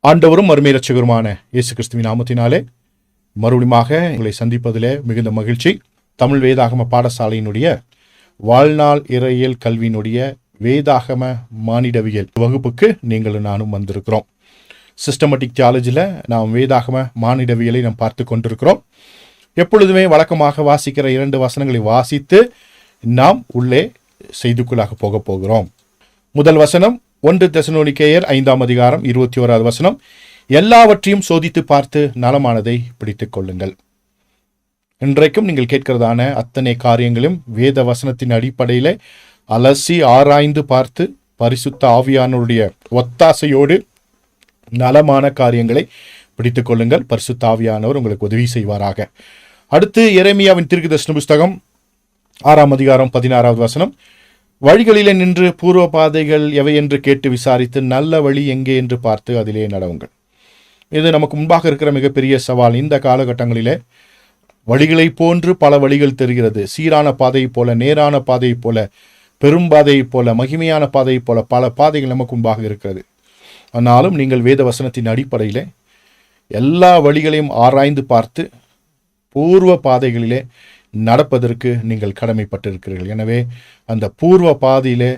ஆண்டவரும் அருமை இரட்சகருமான இயேசு கிறிஸ்துவின் நாமத்தினாலே மறுபடியுமாக உங்களை சந்திப்பதிலே மிகுந்த மகிழ்ச்சி. தமிழ் வேதாகம பாடசாலையினுடைய வாழ்நாள் இறையியல் கல்வியினுடைய வேதாகம மானிடவியல் வகுப்புக்கு நீங்களும் நானும் வந்திருக்கிறோம். சிஸ்டமேட்டிக் தியாலஜியில் நாம் வேதாகம மானிடவியலை நாம் பார்த்து கொண்டிருக்கிறோம். எப்பொழுதுமே வழக்கமாக வாசிக்கிற 2 வசனங்களை வாசித்து நாம் உள்ளே செய்திக்குள்ளாக போக போகிறோம். முதல் வசனம் 1 தெசலோனிக்கேயர் 5ஆம் அதிகாரம் 21வது வசனம். எல்லாவற்றையும் சோதித்து பார்த்து நலமானதை பிடித்துக் கொள்ளுங்கள். இன்றைக்கும் நீங்கள் கேட்கிறதான அத்தனை காரியங்களும் வேத வசனத்தின் அடிப்படையில் அலசி ஆராய்ந்து பார்த்து பரிசுத்த ஆவியானவருடைய ஒத்தாசையோடு நலமான காரியங்களை பிடித்துக் கொள்ளுங்கள். பரிசுத்த ஆவியானவர் உங்களுக்கு உதவி செய்வாராக. அடுத்து எரேமியாவின் தீர்க்கதரிசன புஸ்தகம் 6ஆம் அதிகாரம் 16வது வசனம். வழிகளிலே நின்று பூர்வ பாதைகள் எவை என்று கேட்டு விசாரித்து நல்ல வழி எங்கே என்று பார்த்து அதிலே நடவுங்கள். இது நமக்கு முன்பாக இருக்கிற மிகப்பெரிய சவால். இந்த காலகட்டங்களிலே வழிகளை போன்று பல வழிகள் தெரிகிறது. சீரான பாதையைப் போல, நேரான பாதையைப் போல, பெரும்பாதையைப் போல, மகிமையான பாதையைப் போல பல பாதைகள் நமக்கு முன்பாக இருக்கிறது. ஆனாலும் நீங்கள் வேத வசனத்தின் அடிப்படையிலே எல்லா வழிகளையும் ஆராய்ந்து பார்த்து பூர்வ பாதைகளிலே நடப்பதற்கு நீங்கள் கடமைப்பட்டிருக்கிறீர்கள். எனவே அந்த பூர்வ பாதையிலே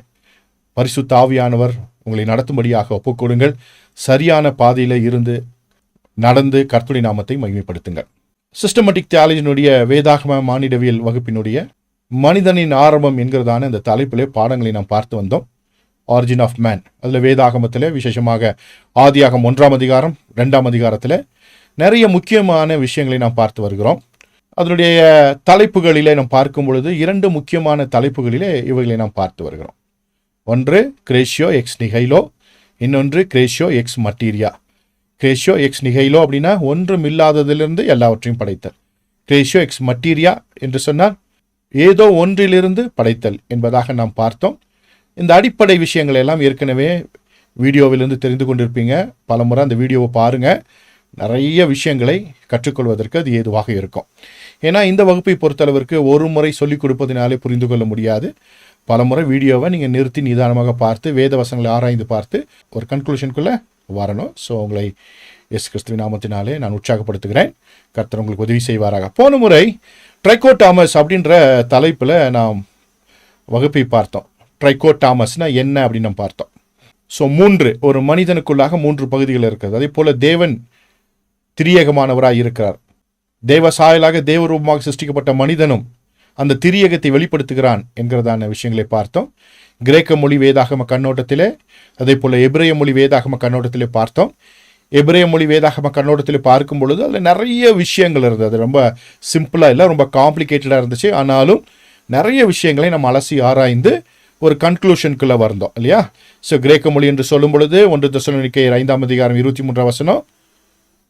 பரிசுத்த ஆவியானவர் உங்களை நடத்தும்படியாக ஒப்புக்கொடுங்கள். சரியான பாதையில இருந்து நடந்து கர்த்தருடைய நாமத்தை மகிமைப்படுத்துங்கள். சிஸ்டமேட்டிக் தியாலஜியினுடைய வேதாகம மானிடவியல் வகுப்பினுடைய மனிதனின் ஆரம்பம் என்கிறதான இந்த தலைப்பிலே பாடங்களை நாம் பார்த்து வந்தோம். Origin of man. அதில் வேதாகமத்தில் விசேஷமாக ஆதியாகம் 1ஆம் அதிகாரம் 2ஆம் அதிகாரத்தில் நிறைய முக்கியமான விஷயங்களை நாம் பார்த்து வருகிறோம். அதனுடைய தலைப்புகளிலே நாம் பார்க்கும் பொழுது 2 முக்கியமான தலைப்புகளிலே இவைகளை நாம் பார்த்து வருகிறோம். ஒன்று கிரேஷியோ எக்ஸ் நிகைலோ, இன்னொன்று கிரேஷியோ எக்ஸ் மட்டீரியா. கிரேஷியோ எக்ஸ் நிகைலோ அப்படின்னா ஒன்றும் இல்லாததிலிருந்து எல்லாவற்றையும் படைத்தல். கிரேஷியோ எக்ஸ் மட்டீரியா என்று சொன்னால் ஏதோ ஒன்றிலிருந்து படைத்தல் என்பதாக நாம் பார்த்தோம். இந்த அடிப்படை விஷயங்கள் எல்லாம் ஏற்கனவே வீடியோவிலிருந்து தெரிந்து கொண்டிருப்பீங்க. பல முறை அந்த வீடியோவை பாருங்கள். நிறைய விஷயங்களை கற்றுக்கொள்வதற்கு அது ஏதுவாக இருக்கும். ஏன்னா இந்த வகுப்பை பொறுத்தளவிற்கு ஒரு முறை சொல்லிக் கொடுப்பதினாலே புரிந்து கொள்ள முடியாது. பல முறை வீடியோவை நீங்கள் நிறுத்தி நிதானமாக பார்த்து வேத வசனங்களை ஆராய்ந்து பார்த்து ஒரு கன்க்ளூஷனுக்குள்ளே வரணும். ஸோ உங்களை இயேசு கிறிஸ்துவின் நாமத்தினாலே நான் உற்சாகப்படுத்துகிறேன். கர்த்தர் உங்களுக்கு உதவி செய்வாராக. போன முறை ட்ரைகோடாமஸ் அப்படின்ற தலைப்பில் நாம் வகுப்பை பார்த்தோம். ட்ரைகோடாமஸ்னா என்ன அப்படின்னு நம்ம பார்த்தோம். ஸோ 3 ஒரு மனிதனுக்குள்ளாக 3 பகுதிகள் இருக்கிறது. அதே போல் தேவன் திரியகமானவராக இருக்கிறார். தேவ சாயலாக தேவரூபமாக சிருஷ்டிக்கப்பட்ட மனிதனும் அந்த திரியகத்தை வெளிப்படுத்துகிறான் என்கிறதான விஷயங்களை பார்த்தோம். கிரேக்க மொழி வேதாகம கண்ணோட்டத்திலே, அதே போல் எபிரேய மொழி வேதாகம கண்ணோட்டத்திலே பார்த்தோம். எபிரேய மொழி வேதாகம கண்ணோட்டத்தில் பார்க்கும் பொழுது அதில் நிறைய விஷயங்கள் இருந்தது. அது ரொம்ப சிம்பிளாக இல்லை, ரொம்ப காம்ப்ளிகேட்டடாக இருந்துச்சு. ஆனாலும் நிறைய விஷயங்களை நம்ம அலசி ஆராய்ந்து ஒரு கன்க்ளூஷனுக்குள்ளே வந்தோம் இல்லையா? ஸோ கிரேக்க மொழி என்று சொல்லும் பொழுது 1 தெசலோனிக்கேயர் 5ஆம் அதிகாரம் 23ஆம் வசனம்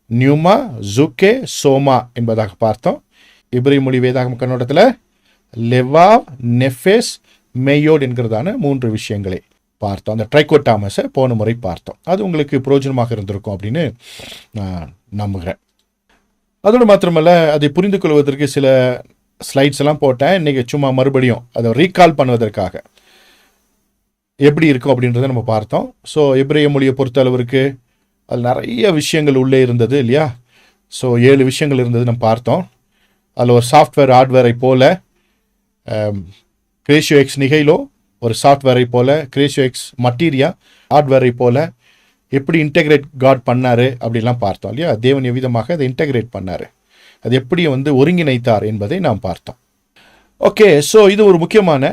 நியூமா ஜுக்கே சோமா என்பதாக பார்த்தோம். எபிரேய மொழி வேதாகம கண்ணோட்டத்தில் லெவா நெஃபேஸ் மேயோட் என்கிறதான 3 விஷயங்களை பார்த்தோம். அந்த ட்ரைகோடாமஸை போன முறை பார்த்தோம். அது உங்களுக்கு பிரயோஜனமாக இருந்திருக்கும் அப்படின்னு நான் நம்புகிறேன். அதோடு மாத்திரமல்ல, அதை புரிந்து கொள்வதற்கு சில ஸ்லைட்ஸ் எல்லாம் போட்டேன். இன்றைக்கி சும்மா மறுபடியும் அதை ரீகால் பண்ணுவதற்காக எப்படி இருக்கும் அப்படின்றத நம்ம பார்த்தோம். ஸோ எபிரேய மொழியை பொறுத்த அளவிற்கு அதில் நிறைய விஷயங்கள் உள்ளே இருந்தது இல்லையா? ஸோ 7 விஷயங்கள் இருந்தது நம்ம பார்த்தோம். அதில் ஒரு சாஃப்ட்வேர் ஹார்ட்வேரை போல கிரேஷியோ எக்ஸ் நிகைலோ ஒரு சாஃப்ட்வேரை போல, கிரேஷியோ எக்ஸ் மட்டீரியா ஹார்ட்வேரை போல எப்படி இன்டெகிரேட் காட் பண்ணார் அப்படிலாம் பார்த்தோம் இல்லையா? தேவன் எவ்விதமாக அதை இன்டெகிரேட் பண்ணார், அது எப்படி ஒருங்கிணைத்தார் என்பதை நாம் பார்த்தோம். ஓகே, ஸோ இது ஒரு முக்கியமான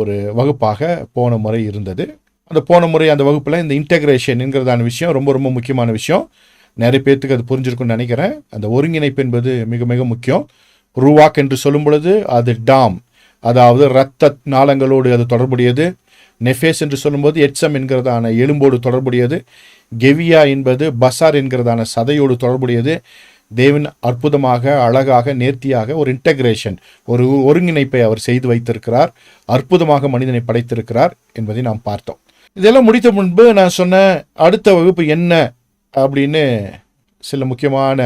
ஒரு வகுப்பாக போன முறை இருந்தது. அந்த போன முறை அந்த வகுப்பில் இந்த இன்டெகிரேஷன் என்கிறதான விஷயம் ரொம்ப ரொம்ப முக்கியமான விஷயம். நிறைய பேர்த்துக்கு அது புரிஞ்சிருக்குன்னு நினைக்கிறேன். அந்த ஒருங்கிணைப்பு என்பது மிக மிக முக்கியம். ரூவாக் என்று சொல்லும் பொழுது அது டாம், அதாவது இரத்த நாளங்களோடு அது தொடர்புடையது. நெஃபேஸ் என்று சொல்லும்போது எட்சம் என்கிறதான எலும்போடு தொடர்புடையது. கெவியா என்பது பசார் என்கிறதான சதையோடு தொடர்புடையது. தேவன் அற்புதமாக, அழகாக, நேர்த்தியாக ஒரு இன்டெகிரேஷன், ஒரு ஒருங்கிணைப்பை அவர் செய்து வைத்திருக்கிறார். அற்புதமாக மனிதனை படைத்திருக்கிறார் என்பதை நாம் பார்த்தோம். இதெல்லாம் முடித்த முன்பு நான் சொன்ன அடுத்த வகுப்பு என்ன அப்படின்னு சில முக்கியமான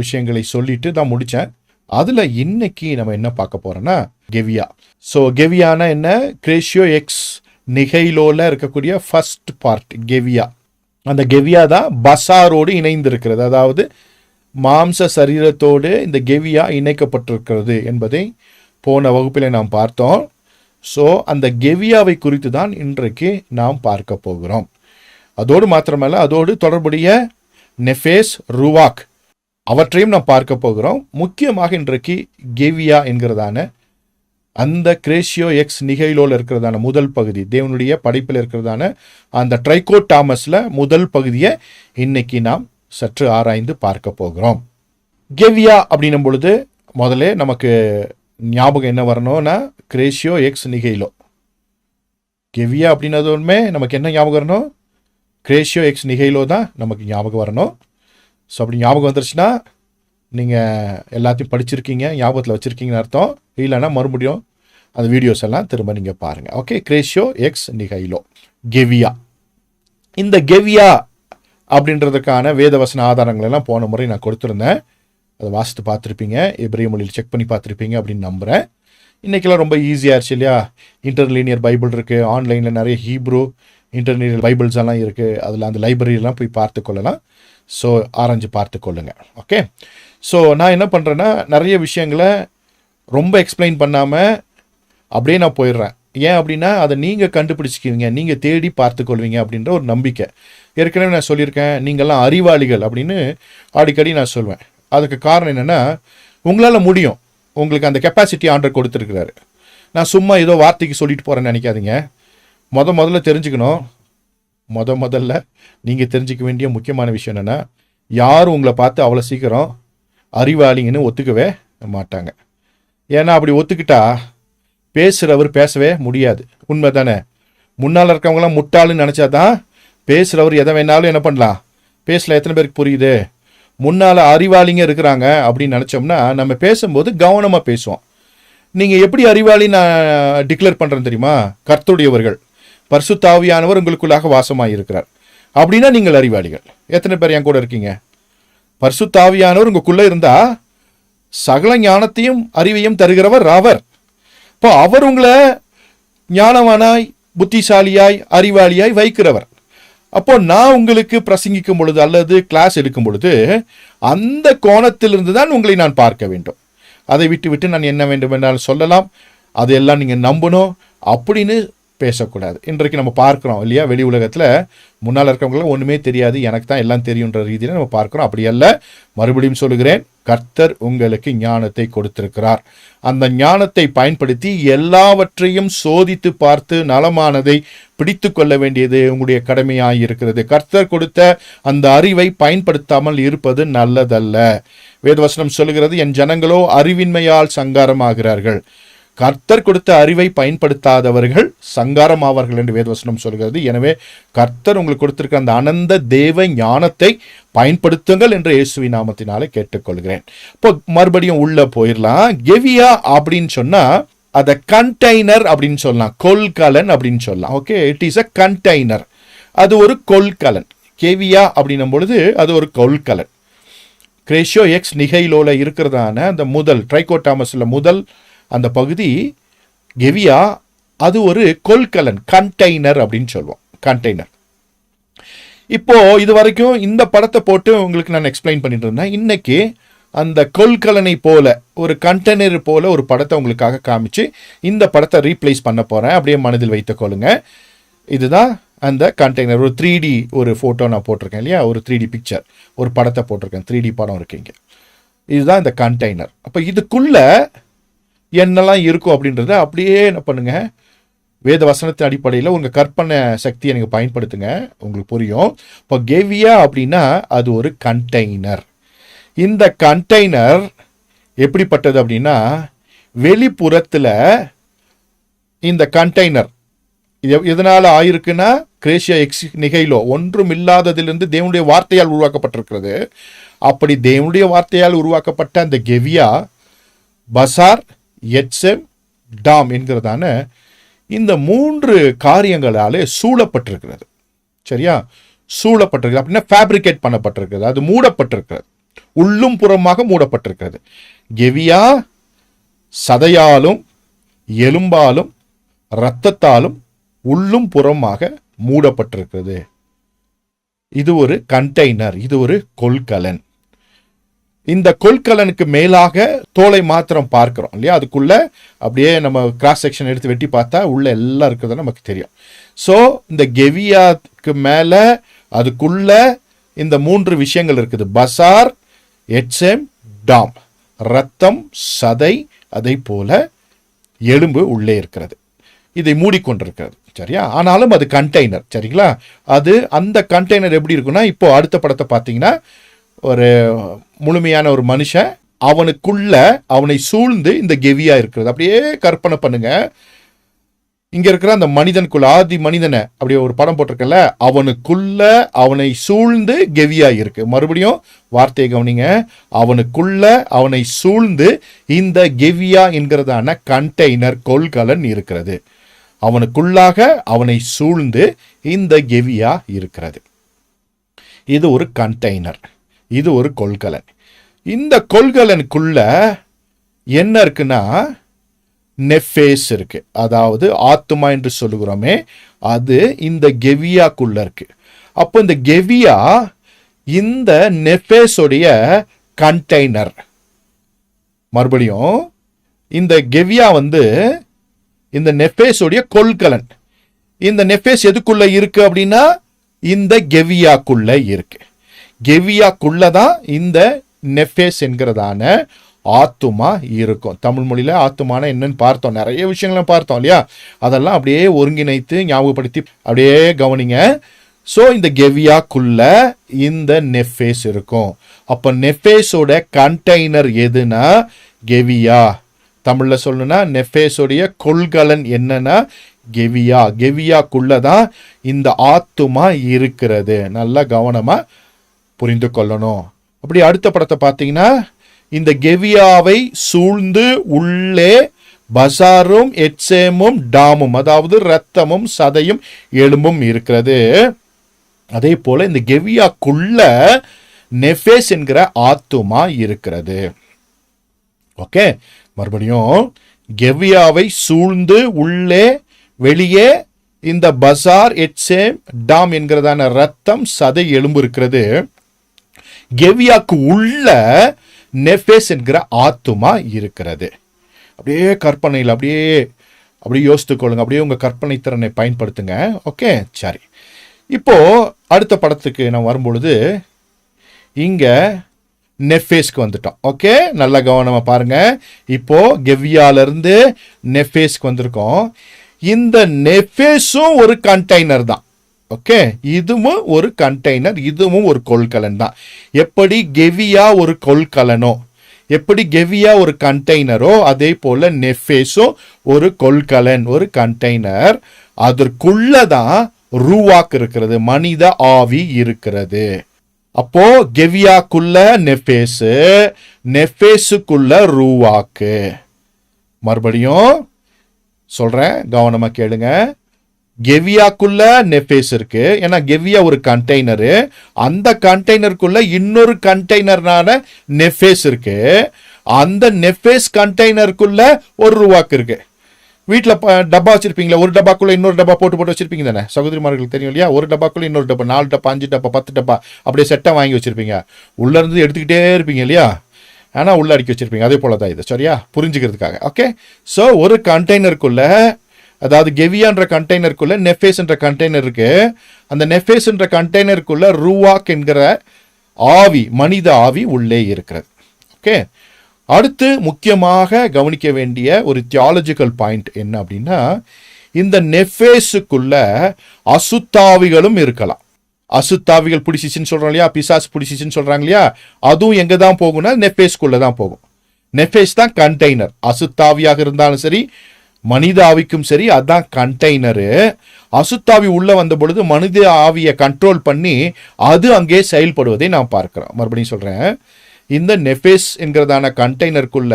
விஷயங்களை சொல்லிட்டு தான் முடித்தேன். அதில் இன்னைக்கு நம்ம என்ன பார்க்க போகிறோன்னா கெவியா. ஸோ கெவியானா என்ன? கிரேஷியோ எக்ஸ் நிகைலோவில் இருக்கக்கூடிய ஃபர்ஸ்ட் பார்ட் கெவியா. அந்த கெவியா தான் பசாரோடு இணைந்திருக்கிறது. அதாவது மாம்ச சரீரத்தோடு இந்த கெவியா இணைக்கப்பட்டிருக்கிறது என்பதை போன வகுப்பில் நாம் பார்த்தோம். ஸோ அந்த கெவியாவை குறித்து தான் இன்றைக்கு நாம் பார்க்க போகிறோம். அதோடு மாத்திரமல்ல, அதோடு தொடர்புடைய நெஃபேஸ், ருவாக் அவற்றையும் நாம் பார்க்க போகிறோம். முக்கியமாக இன்றைக்கு கெவியா என்கிறதான அந்த கிரேஷியோ எக்ஸ் நிகைலோவில் இருக்கிறதான முதல் பகுதி, தேவனுடைய படைப்பில் இருக்கிறதான அந்த ட்ரைகோடாமஸில் முதல் பகுதியை இன்னைக்கு நாம் சற்று ஆராய்ந்து பார்க்க போகிறோம். கெவியா அப்படின்னும் பொழுது முதல்ல நமக்கு ஞாபகம் என்ன வரணும்னா கிரேஷியோ எக்ஸ் நிகைலோ. கெவியா அப்படின்னதுமே நமக்கு என்ன ஞாபகம் வரணும்? கிரேஷியோ எக்ஸ் நிகைலோ தான் நமக்கு ஞாபகம் வரணும். ஸோ அப்படி ஞாபகம் வந்துருச்சுன்னா நீங்கள் எல்லாத்தையும் படிச்சிருக்கீங்க, ஞாபகத்தில் வச்சுருக்கீங்கன்னு அர்த்தம். இல்லைன்னா மறுபடியும் அந்த வீடியோஸ் எல்லாம் திரும்ப நீங்கள் பாருங்கள். ஓகே, கிரேஷியோ எக்ஸ் நிகைலோ, கெவியா. இந்த கெவியா அப்படின்றதுக்கான வேதவசன ஆதாரங்கள் எல்லாம் போன முறை நான் கொடுத்துருந்தேன். அதை வாசித்து பார்த்துருப்பீங்க, எபிரேய மொழியில் செக் பண்ணி பார்த்துருப்பீங்க அப்படின்னு நம்புகிறேன். இன்றைக்கெல்லாம் ரொம்ப ஈஸியாகிடுச்சு இல்லையா? இன்டர்லீனியர் பைபிள் இருக்குது, ஆன்லைனில் நிறைய ஹீப்ரூ இன்டர்லீனியர் பைபிள்ஸ் எல்லாம் இருக்குது. அதில் அந்த லைப்ரரியெல்லாம் போய் பார்த்து கொள்ளலாம். ஸோ ஆராய்ஞ்சு பார்த்து கொள்ளுங்கள். ஓகே, ஸோ நான் என்ன பண்ணுறேன்னா நிறைய விஷயங்களை ரொம்ப எக்ஸ்பிளைன் பண்ணாமல் அப்படியே நான் போயிடுறேன். ஏன் அப்படின்னா அதை நீங்கள் கண்டுபிடிச்சிக்குவீங்க, நீங்கள் தேடி பார்த்துக்கொள்வீங்க அப்படின்ற ஒரு நம்பிக்கை. ஏற்கனவே நான் சொல்லியிருக்கேன், நீங்கள்லாம் அறிவாளிகள் அப்படின்னு அடிக்கடி நான் சொல்வேன். அதுக்கு காரணம் என்னென்னா, உங்களால் முடியும், உங்களுக்கு அந்த கெப்பாசிட்டி ஆண்டர் கொடுத்துருக்கிறாரு. நான் சும்மா ஏதோ வார்த்தைக்கு சொல்லிட்டு போகிறேன்னு நினைக்காதீங்க. முதல்ல தெரிஞ்சுக்கணும். முதல்ல நீங்கள் தெரிஞ்சிக்க வேண்டிய முக்கியமான விஷயம் என்னென்னா, யாரும் உங்களை பார்த்து அவ்வளோ சீக்கிரம் அறிவாளிங்கன்னு ஒத்துக்கவே மாட்டாங்க. ஏன்னா அப்படி ஒத்துக்கிட்டா பேசுகிறவர் பேசவே முடியாது. உண்மை தானே? முன்னால் இருக்கவங்களாம் முட்டாளுன்னு நினச்சா தான் பேசுகிறவர் எதை வேணாலும் என்ன பண்ணலாம், பேசல. எத்தனை பேருக்கு புரியுது? முன்னால் அறிவாளிங்க இருக்கிறாங்க அப்படின்னு நினச்சோம்னா நம்ம பேசும்போது கவனமாக பேசுவோம். நீங்கள் எப்படி அறிவாளி நான் டிக்ளேர் பண்ணுறேன்னு தெரியுமா? கர்த்தருடையவர்கள், பரிசுத்த ஆவியானவர் உங்களுக்குள்ளாக வாசமாக இருக்கிறார் அப்படின்னா நீங்கள் அறிவாளிகள். எத்தனை பேர் என் கூட இருக்கீங்க? பரிசுத்த ஆவியானவர் உங்களுக்குள்ளே இருந்தால் சகல ஞானத்தையும் அறிவையும் தருகிறவர் அவர். இப்போ அவர் உங்களை ஞானவானாய், புத்திசாலியாய், அறிவாளியாய் வைக்கிறவர். அப்போ நான் உங்களுக்கு பிரசங்கிக்கும் பொழுது அல்லது கிளாஸ் எடுக்கும் பொழுது அந்த கோணத்திலிருந்து தான் உங்களை நான் பார்க்க வேண்டும். அதை விட்டு நான் என்ன வேண்டும் என்றாலும் சொல்லலாம், அதையெல்லாம் நீங்கள் நம்பணும் அப்படின்னு பேசக்கூடாது. இன்றைக்கு நம்ம பார்க்குறோம் இல்லையா, வெளி உலகத்தில் முன்னால் இருக்கவங்களாம் ஒன்றுமே தெரியாது, எனக்கு தான் எல்லாம் தெரியுன்ற ரீதியில் நம்ம பார்க்குறோம். அப்படி அல்ல. மறுபடியும் சொல்லுகிறேன், கர்த்தர் உங்களுக்கு ஞானத்தை கொடுத்திருக்கிறார். அந்த ஞானத்தை பயன்படுத்தி எல்லாவற்றையும் சோதித்து பார்த்து நலமானதை பிடித்து கொள்ள வேண்டியது உங்களுடைய கடமையாக இருக்கிறது. கர்த்தர் கொடுத்த அந்த அறிவை பயன்படுத்தாமல் இருப்பது நல்லதல்ல. வேதவசனம் சொல்லுகிறது, என் ஜனங்களோ அறிவின்மையால் சங்காரமாகிறார்கள். கர்த்தர் கொடுத்த அறிவை பயன்படுத்தாதவர்கள் சங்காரமாவார்கள் என்று வேதவசனம் சொல்கிறது. எனவே கர்த்தர் உங்களுக்கு கொடுத்திருக்க அந்த அனந்த தேவ ஞானத்தை பயன்படுத்துங்கள் என்று இயேசுவின் நாமத்தினாலே கேட்டுக்கொள்கிறேன். இப்போ மறுபடியும் உள்ள போயிடலாம். கெவியா அப்படின்னு சொன்னா அதை கண்டெய்னர் அப்படின்னு சொல்லலாம், கொள்கலன் அப்படின்னு சொல்லலாம். Okay, it is a container. அது ஒரு கொள்கலன். கெவியா அப்படின்னும் பொழுது அது ஒரு கொள்கலன். கிரேஷியோ எக்ஸ் நிகைலோல இருக்கிறதான அந்த முதல் ட்ரைகோடாமஸில் முதல் அந்த பகுதி கெவியா, அது ஒரு கொள்கலன், கண்டெய்னர் அப்படின்னு சொல்லுவோம். கண்டெய்னர். இப்போ இது வரைக்கும் இந்த படத்தை போட்டு உங்களுக்கு நான் எக்ஸ்பிளைன் பண்ணிட்டு இருந்தேன். இன்னைக்கு அந்த கொள்கலனை போல ஒரு கண்டெய்னர் போல ஒரு படத்தை உங்களுக்காக காமிச்சு இந்த படத்தை ரீப்ளேஸ் பண்ண போறேன். அப்படியே மனதில் வைத்துக் கொள்ளுங்க. இதுதான் அந்த கண்டெய்னர். ஒரு 3D ஒரு ஃபோட்டோ நான் போட்டிருக்கேன் இல்லையா, ஒரு 3D பிக்சர், ஒரு படத்தை போட்டிருக்கேன், 3D படம் இருக்கீங்க. இதுதான் இந்த கண்டெய்னர். அப்போ இதுக்குள்ள என்னெல்லாம் இருக்கும் அப்படின்றத அப்படியே என்ன பண்ணுங்க, வேத வசனத்தின் அடிப்படையில் உங்கள் கற்பனை சக்தியை நீங்கள் பயன்படுத்துங்க, உங்களுக்கு புரியும். இப்போ கெவியா அப்படின்னா அது ஒரு கண்டெய்னர். இந்த கண்டெய்னர் எப்படிப்பட்டது அப்படின்னா, வெளிப்புறத்தில் இந்த கண்டெய்னர் எதனால் ஆயிருக்குன்னா, கிரேஷியா எக்ஸ் நிகைலோ ஒன்றும் இல்லாததிலிருந்து தேவனுடைய வார்த்தையால் உருவாக்கப்பட்டிருக்கிறது. அப்படி தேவனுடைய வார்த்தையால் உருவாக்கப்பட்ட அந்த கெவியா பசார், எட்செம், டாம் என்கிறதான இந்த 3 காரியங்களாலே சூழப்பட்டிருக்கிறது. சரியா? சூழப்பட்டிருக்கிறது அப்படின்னா ஃபேப்ரிகேட் பண்ணப்பட்டிருக்கிறது, அது மூடப்பட்டிருக்கிறது, உள்ளும் புறமாக மூடப்பட்டிருக்கிறது. கெவியா சதையாலும் எலும்பாலும் இரத்தத்தாலும் உள்ளும் புறமாக மூடப்பட்டிருக்கிறது. இது ஒரு கண்டெய்னர், இது ஒரு கொள்கலன். இந்த கொள்கலனுக்கு மேலாக தோலை மாத்திரம் பார்க்கிறோம் இல்லையா, அதுக்குள்ள அப்படியே நம்ம கிராஸ் செக்ஷன் எடுத்து வெட்டி பார்த்தா உள்ள எல்லாம் இருக்கிறது நமக்கு தெரியும். ஸோ இந்த கெவியாக்கு மேல அதுக்குள்ள இந்த 3 விஷயங்கள் இருக்குது: பசார், எட்சேம், டாம். ரத்தம், சதை, அதை போல எலும்பு உள்ளே இருக்கிறது. இதை மூடிக்கொண்டிருக்கிறது. சரியா? ஆனாலும் அது கண்டெய்னர். சரிங்களா? அது அந்த கண்டெய்னர் எப்படி இருக்குன்னா, இப்போ அடுத்த படத்தை பார்த்தீங்கன்னா, ஒரு முழுமையான ஒரு மனுஷன், அவனுக்குள்ள அவனை சூழ்ந்து இந்த கெவியா இருக்கிறது. அப்படியே கற்பனை பண்ணுங்க. இங்க இருக்கிற அந்த மனிதனுக்குள்ள, ஆதி மனிதனை அப்படியே ஒரு படம் போட்டிருக்கல, அவனுக்குள்ள அவனை சூழ்ந்து கெவியா இருக்கு. மறுபடியும் வார்த்தையை கவனிங்க. அவனுக்குள்ள அவனை சூழ்ந்து இந்த கெவியா என்கிறதான கண்டெய்னர், கொள்கலன் இருக்கிறது. அவனுக்குள்ளாக அவனை சூழ்ந்து இந்த கெவியா இருக்கிறது. இது ஒரு கண்டெய்னர், இது ஒரு கொள்கலன். இந்த கொள்கலனுக்குள்ள என்ன இருக்குன்னா, நெஃபேஸ் இருக்கு. அதாவது ஆத்துமா என்று சொல்லுகிறோமே, அது இந்த கெவியாக்குள்ள இருக்கு. அப்போ இந்த கெவியா இந்த நெஃபேஸோடைய கண்டெய்னர். மறுபடியும் இந்த கெவியா இந்த நெஃபேஸோடைய கொள்கலன். இந்த நெஃபேஸ் எதுக்குள்ள இருக்கு அப்படின்னா, இந்த கெவியாக்குள்ள இருக்கு. கெவியாக்குள்ளதான் இந்த நெஃபேஸ் என்கிறதான ஆத்துமா இருக்கும். தமிழ் மொழியில ஆத்துமான என்னன்னு பார்த்தோம், நிறைய விஷயங்களை பார்த்தோம் இல்லையா, அதெல்லாம் அப்படியே ஒருங்கிணைத்து ஞாபகப்படுத்தி அப்படியே கவனிங்க. ஸோ இந்த கெவியாக்குள்ள இந்த நெஃபேஸ் இருக்கும். அப்போ நெஃபேஸோட கண்டெய்னர் எதுனா கெவியா. தமிழ்ல சொல்லணும்னா நெஃபேஸோடைய கொள்கலன் என்னன்னா கெவியா. கெவியாக்குள்ளதான் இந்த ஆத்துமா இருக்கிறது. நல்லா கவனமா புரிந்து கொள்ளணும். அப்படி அடுத்த படத்தை பார்த்தீங்கன்னா, இந்த கெவியாவை சூழ்ந்து உள்ளே பசாரும், எட்சேமும், டாமும், அதாவது ரத்தமும், சதையும், எலும்பும் இருக்கிறது. அதே போல இந்த கெவியாக்குள்ள நெஃபேஸ் என்கிற ஆத்துமா இருக்கிறது. ஓகே, மறுபடியும் கெவியாவை சூழ்ந்து உள்ளே, வெளியே இந்த பசார், எட்சேம், டாம் என்கிறதான ரத்தம், சதை, எலும்பு இருக்கிறது. கெவியாக்கு உள்ள நெஃபேஸ் என்கிற ஆத்துமா இருக்கிறது. அப்படியே கற்பனையில் அப்படியே யோசித்துக் கொள்ளுங்க. அப்படியே உங்க கற்பனை திறனை பயன்படுத்துங்க. ஓகே, சரி. இப்போ அடுத்த படத்துக்கு நான் வரும்பொழுது இங்க நெஃபேஸ்க்கு வந்துட்டோம். ஓகே, நல்லா கவனமா பாருங்க. இப்போ கெவியால இருந்து நெஃபேஸ்க்கு வந்திருக்கோம். இந்த நெஃபேஸும் ஒரு கண்டெய்னர் தான். ஓகே, இதுவும் ஒரு கண்டெய்னர், இதுவும் ஒரு கொள்கலன் தான். எப்படி கெவியா ஒரு கொள்கலனோ, எப்படி கெவியா ஒரு கண்டெய்னரோ, அதே போல நெஃபேஸும் ஒரு கொள்கலன், ஒரு கண்டெய்னர். அதற்குள்ளதான் ரூவாக் இருக்கிறது, மனித ஆவி இருக்கிறது. அப்போ கெவியாக்குள்ள நெஃபேஸ், நெஃபேஸுக்குள்ள ரூவாக்கு. மறுபடியும் சொல்றேன், கவனமா கேளுங்க. கெவியாக்குள்ள நெஃபேஸ் இருக்கு. ஏன்னா கெவியா ஒரு கண்டெய்னரு, அந்த கண்டெய்னருக்குள்ள இன்னொரு கண்டெய்னர்னான நெஃபேஸ் இருக்கு. அந்த நெஃபேஸ் கண்டெய்னருக்குள்ள ஒரு ரூவாக்கு இருக்கு. வீட்டில் டப்பா வச்சிருப்பீங்களா, ஒரு டப்பாக்குள்ள இன்னொரு டப்பா போட்டு வச்சிருப்பீங்க தானே, சகோதரிமார்களுக்கு தெரியும் இல்லையா? ஒரு டப்பாக்குள்ள இன்னொரு டப்பா, 4 டப்பா, 5 டப்பா, 10 டப்பா அப்படியே செட்டை வாங்கி வச்சிருப்பீங்க. உள்ள இருந்து எடுத்துக்கிட்டே இருப்பீங்க இல்லையா? ஆனால் உள்ள அடுக்கி வச்சிருப்பீங்க. அதே போல தான் இது. சரியா? புரிஞ்சுக்கிறதுக்காக. ஓகே, ஸோ ஒரு கண்டெய்னருக்குள்ள, அதாவது கெவியான்ற கண்டெய்னருக்குள்ள நெஃபேஸ் என்ற கண்டெய்னர் இருக்கு. அந்த நெஃபேஸ் என்ற கண்டெய்னருக்குள்ள ரூவாக் என்கிற ஆவி, மனித ஆவி உள்ளே இருக்கிறது. ஓகே, அடுத்து முக்கியமாக கவனிக்க வேண்டிய ஒரு தியாலஜிக்கல் பாயிண்ட் என்ன அப்படின்னா, இந்த நெஃபேஸுக்குள்ள அசுத்தாவிகளும் இருக்கலாம். அசுத்தாவிகள் பிடிச்சிச்சின்னு சொல்றோம் இல்லையா, பிசாசு பிடிச்சிச்சின்னு சொல்றாங்க இல்லையா, அதுவும் எங்க தான் போகும்னா நெஃபேஸ்க்குள்ள தான் போகும். நெஃபேஸ் தான் கண்டெய்னர். அசுத்தாவியாக இருந்தாலும் சரி, மனித ஆவிக்கும் சரி, அதான் கண்டெய்னரு. அசுத்தாவி உள்ள வந்த பொழுது மனித ஆவியை கண்ட்ரோல் பண்ணி அது அங்கே செயல்படுவதை நாம் பார்க்கிறோம். மறுபடியும் சொல்றேன், இந்த நெஃபேஸ் என்கிறதான கண்டெய்னருக்குள்ள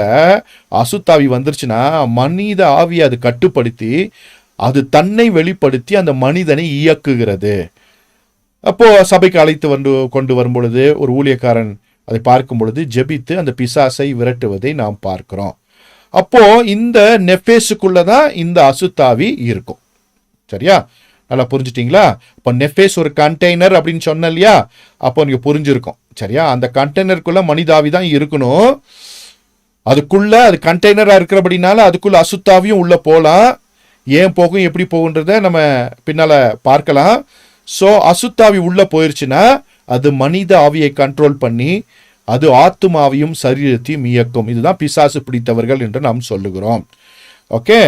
அசுத்தாவி வந்துருச்சுன்னா மனித ஆவியை அது கட்டுப்படுத்தி அது தன்னை வெளிப்படுத்தி அந்த மனிதனை இயக்குகிறது. அப்போ சபைக்கு அழைத்து கொண்டு வரும் பொழுது ஒரு ஊழியக்காரன் அதை பார்க்கும் பொழுது ஜெபித்து அந்த பிசாசை விரட்டுவதை நாம் பார்க்கிறோம். அப்போ இந்த நெஃபேஸுக்குள்ளதான் இந்த அசுத்தாவி இருக்கும். சரியா? நல்லா புரிஞ்சுட்டீங்களா? இப்போ நெஃபேஸ் ஒரு கண்டெய்னர் அப்படின்னு சொன்ன இல்லையா, அப்போ நீங்க புரிஞ்சிருக்கும். சரியா? அந்த கண்டெய்னருக்குள்ள மனிதாவி தான் இருக்கணும். அதுக்குள்ள அது கண்டெய்னரா இருக்கிறபடினால அதுக்குள்ள அசுத்தாவியும் உள்ள போகலாம். ஏன் போகும், எப்படி போகுன்றத நம்ம பின்னால பார்க்கலாம். ஸோ அசுத்தாவி உள்ள போயிருச்சுன்னா அது மனித ஆவியை கண்ட்ரோல் பண்ணி அது ஆத்துமாவையும் சரீரத்தையும் இயக்கும். இதுதான் பிசாசு பிடித்தவர்கள் என்று நாம் சொல்லுகிறோம். ஓகே.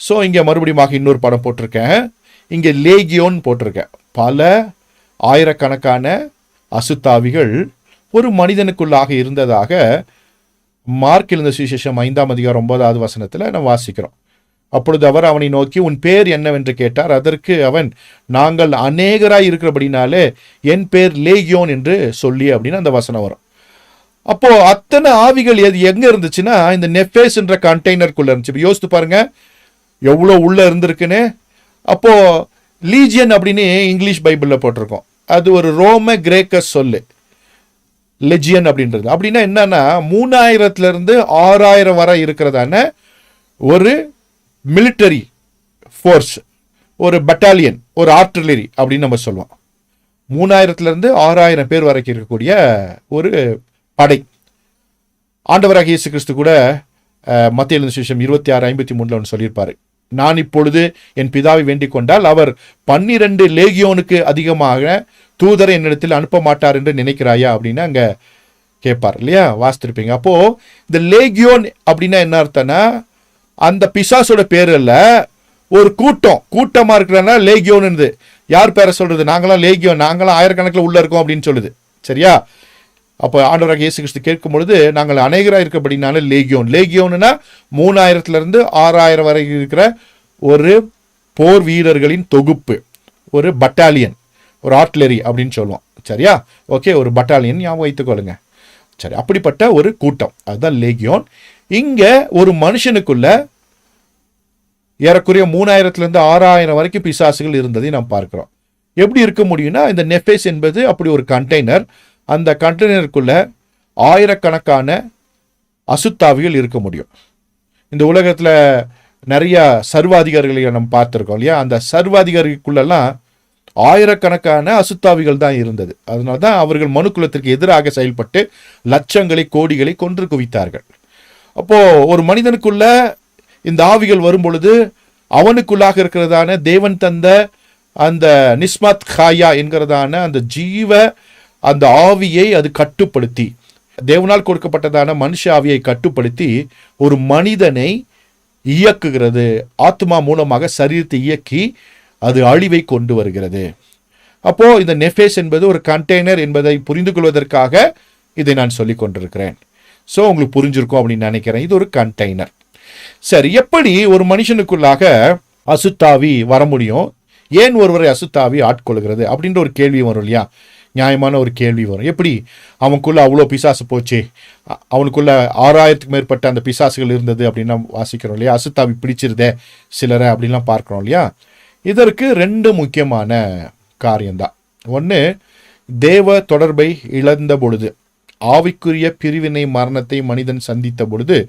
ஸோ இங்கே மறுபடியும் இன்னொரு படம் போட்டிருக்கேன். இங்கே லேகியோன் போட்டிருக்கேன். பல ஆயிரக்கணக்கான அசுத்தாவிகள் ஒரு மனிதனுக்குள்ளாக இருந்ததாக மார்க் எழுந்த சுவிசேஷம் 5ஆம் அதிகாரம் 9வது வசனத்தில் நம்ம வாசிக்கிறோம். அப்பொழுது அவர் அவனை நோக்கி உன் பேர் என்னவென்று கேட்டார். அதற்கு அவன் நாங்கள் அநேகராய் இருக்கிறபடினாலே என் பேர் லேகியோன் என்று சொல்லி அப்படின்னு அந்த வசனம் வரும். அப்போ அத்தனை ஆவிகள் எங்க இருந்துச்சுன்னா இந்த நெஃபேஸ் என்ற கண்டெய்னருக்குள்ள இருந்துச்சு. இப்போ யோசித்து பாருங்க எவ்வளோ உள்ள இருந்திருக்குன்னு. அப்போ லீஜியன் அப்படின்னு இங்கிலீஷ் பைபிளில் போட்டிருக்கோம். அது ஒரு ரோம கிரேக்க சொல்லு லெஜியன் அப்படின்றது. அப்படின்னா என்னன்னா 3000 6000 வரை இருக்கிறதான ஒரு மிலிட்டரி ஃபோர்ஸ், ஒரு பட்டாலியன், ஒரு ஆர்டிலரி அப்படின்னு நம்ம சொல்லுவோம். 3000 6000 பேர் வரைக்கும் இருக்கக்கூடிய ஒரு படை. ஆண்டவராக இயேசு கிறிஸ்து கூட மத்தேயு எழுதின சுவிசேஷம் 26:53 ஒன்று சொல்லியிருப்பாரு. நான் இப்பொழுது என் பிதாவை வேண்டிக் கொண்டால் அவர் 12 லேகியோனுக்கு அதிகமாக தூதரை என்னிடத்தில் அனுப்ப மாட்டார் என்று நினைக்கிறாயா அப்படின்னு அங்க கேட்பார் இல்லையா, வாசித்திருப்பீங்க. அப்போ இந்த லேகியோன் அப்படின்னா என்ன அர்த்தம்னா அந்த பிசாசோட பேர் இல்ல, ஒரு கூட்டமா இருக்கிறனா லேகியோன். யார் பேரை சொல்றது? நாங்களாம் லேகியோன், நாங்களாம் ஆயிரக்கணக்கில் உள்ள இருக்கோம் அப்படின்னு சொல்லுது. சரியா? அப்போ ஆண்டவராக இயேசு கிறிஸ்து கேட்கும் பொழுது நாங்கள் அநேகராக இருக்கப்படினால லேகியோன். லேகியோன்னா 3000 6000 வரை இருக்கிற ஒரு போர் வீரர்களின் தொகுப்பு, ஒரு பட்டாலியன், ஒரு ஆர்டிலரி அப்படின்னு சொல்லுவோம். சரியா? ஓகே, ஒரு பட்டாலியன் ஞாபகம் வைத்துக்கொள்ளுங்க. சரி, அப்படிப்பட்ட ஒரு கூட்டம், அதுதான் லேகியோன். இங்க ஒரு மனுஷனுக்குள்ள ஏறக்குறைய 3000 6000 வரைக்கும் பிசாசுகள் இருந்ததை நாம் பார்க்கிறோம். எப்படி இருக்க முடியும்னா இந்த நெஃபேஸ் என்பது அப்படி ஒரு கண்டெய்னர். அந்த கண்டெய்னருக்குள்ள ஆயிரக்கணக்கான அசுத்தாவிகள் இருக்க முடியும். இந்த உலகத்துல நிறைய சர்வாதிகாரிகளை நம்ம பார்த்துருக்கோம் இல்லையா, அந்த சர்வாதிகாரிக்குள்ளெல்லாம் ஆயிரக்கணக்கான அசுத்தாவிகள் தான் இருந்தது. அதனால தான் அவர்கள் மனுக்குலத்திற்கு எதிராக செயல்பட்டு லட்சங்களை கோடிகளை கொன்று குவித்தார்கள். அப்போ ஒரு மனிதனுக்குள்ள இந்த ஆவிகள் வரும் பொழுது அவனுக்குள்ளாக இருக்கிறதான தேவன் தந்த அந்த நிஸ்மத் காயா என்கிறதான அந்த ஜீவ அந்த ஆவியை அது கட்டுப்படுத்தி, தேவனால் கொடுக்கப்பட்டதான மனுஷ ஆவியை கட்டுப்படுத்தி ஒரு மனிதனை இயக்குகிறது. ஆத்மா மூலமாக சரீரத்தை இயக்கி அது அழிவை கொண்டு வருகிறது. அப்போ இந்த நெஃபேஸ் என்பது ஒரு கண்டெய்னர் என்பதை புரிந்து கொள்வதற்காக இதை நான் சொல்லிக் கொண்டிருக்கிறேன். ஸோ உங்களுக்கு புரிஞ்சிருக்கும் அப்படின்னு நினைக்கிறேன். இது ஒரு கண்டெய்னர். சரி, எப்படி ஒரு மனுஷனுக்குள்ளாக அசுத்தாவி வர முடியும், ஏன் ஒருவரை அசுத்தாவி ஆட்கொள்கிறது அப்படின்ற ஒரு கேள்வி வரும் இல்லையா, நியாயமான ஒரு கேள்வி வரும். எப்படி அவனுக்குள்ள அவ்வளோ பிசாசு போச்சு, அவனுக்குள்ள 6000க்கு மேற்பட்ட அந்த பிசாசுகள் இருந்தது அப்படின்னா வாசிக்கிறோம் இல்லையா, அசுத்தாவி பிடிச்சிருதே சிலரை அப்படின்லாம் பார்க்குறோம் இல்லையா. இதற்கு 2 முக்கியமான காரியம்தான். ஒன்று, தேவ தொடர்பை இழந்த பொழுது, ஆவிக்குரிய பிரிவினை மரணத்தை மனிதன் சந்தித்த பொழுது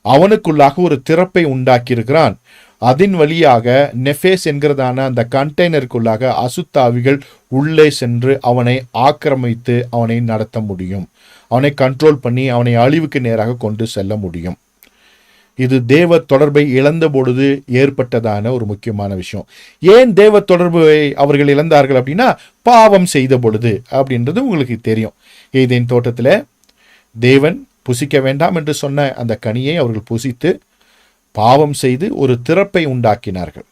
அவனுக்குள்ளாக ஒரு திறப்பை உண்டாக்கியிருக்கிறான். அதன் வழியாக நெஃபேஸ் என்கிறதான அந்த கண்டெய்னருக்குள்ளாக அசுத்தாவிகள் உள்ளே சென்று அவனை ஆக்கிரமித்து அவனை நடத்த முடியும், அவனை கண்ட்ரோல் பண்ணி அவனை அழிவுக்கு நேராக கொண்டு செல்ல முடியும். இது தேவ தொடர்பை இழந்த பொழுது ஏற்பட்டதான ஒரு முக்கியமான விஷயம். ஏன் தேவ தொடர்பை அவர்கள் இழந்தார்கள் அப்படின்னா பாவம் செய்த பொழுது அப்படின்றது உங்களுக்கு தெரியும். ஏதேன் தோட்டத்தில் தேவன் புசிக்க வேண்டாம் என்று சொன்ன அந்த கனியை அவர்கள் புசித்து பாவம் செய்து ஒரு திறப்பை உண்டாக்கினார்கள்.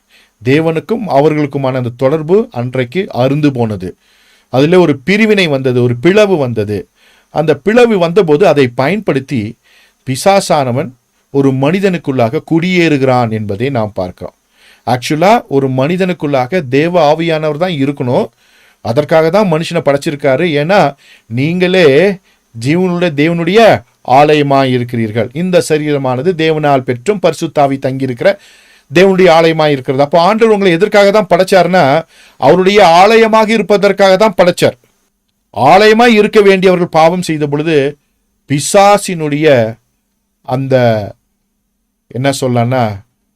தேவனுக்கும் அவர்களுக்குமான அந்த தொடர்பு அன்றைக்கு அருந்து போனது. அதில் ஒரு பிரிவினை வந்தது, ஒரு பிளவு வந்தது. அந்த பிளவு வந்தபோது அதை பயன்படுத்தி பிசாசானவன் ஒரு மனிதனுக்குள்ளாக குடியேறுகிறான் என்பதை நாம் பார்க்கிறோம். ஆக்சுவலாக ஒரு மனிதனுக்குள்ளாக தேவ ஆவியானவர் தான் இருக்கணும். அதற்காக தான் மனுஷனை படைச்சிருக்காரு. ஏன்னா நீங்களே தேவனுடைய ஆலயமாய் இருக்கிறீர்கள். இந்த சரீரமானது தேவனால் பெற்றும் பரிசுத்தாவி தங்கியிருக்கிற தேவனுடைய ஆலயமாய் இருக்கிறது. அப்போ ஆண்டவர் உங்களை எதற்காக தான் படைச்சார்னா அவருடைய ஆலயமாக இருப்பதற்காக தான் படைச்சார். ஆலயமாய் இருக்க வேண்டியவர்கள் பாவம் செய்த பொழுது பிசாசினுடைய அந்த என்ன சொல்லனா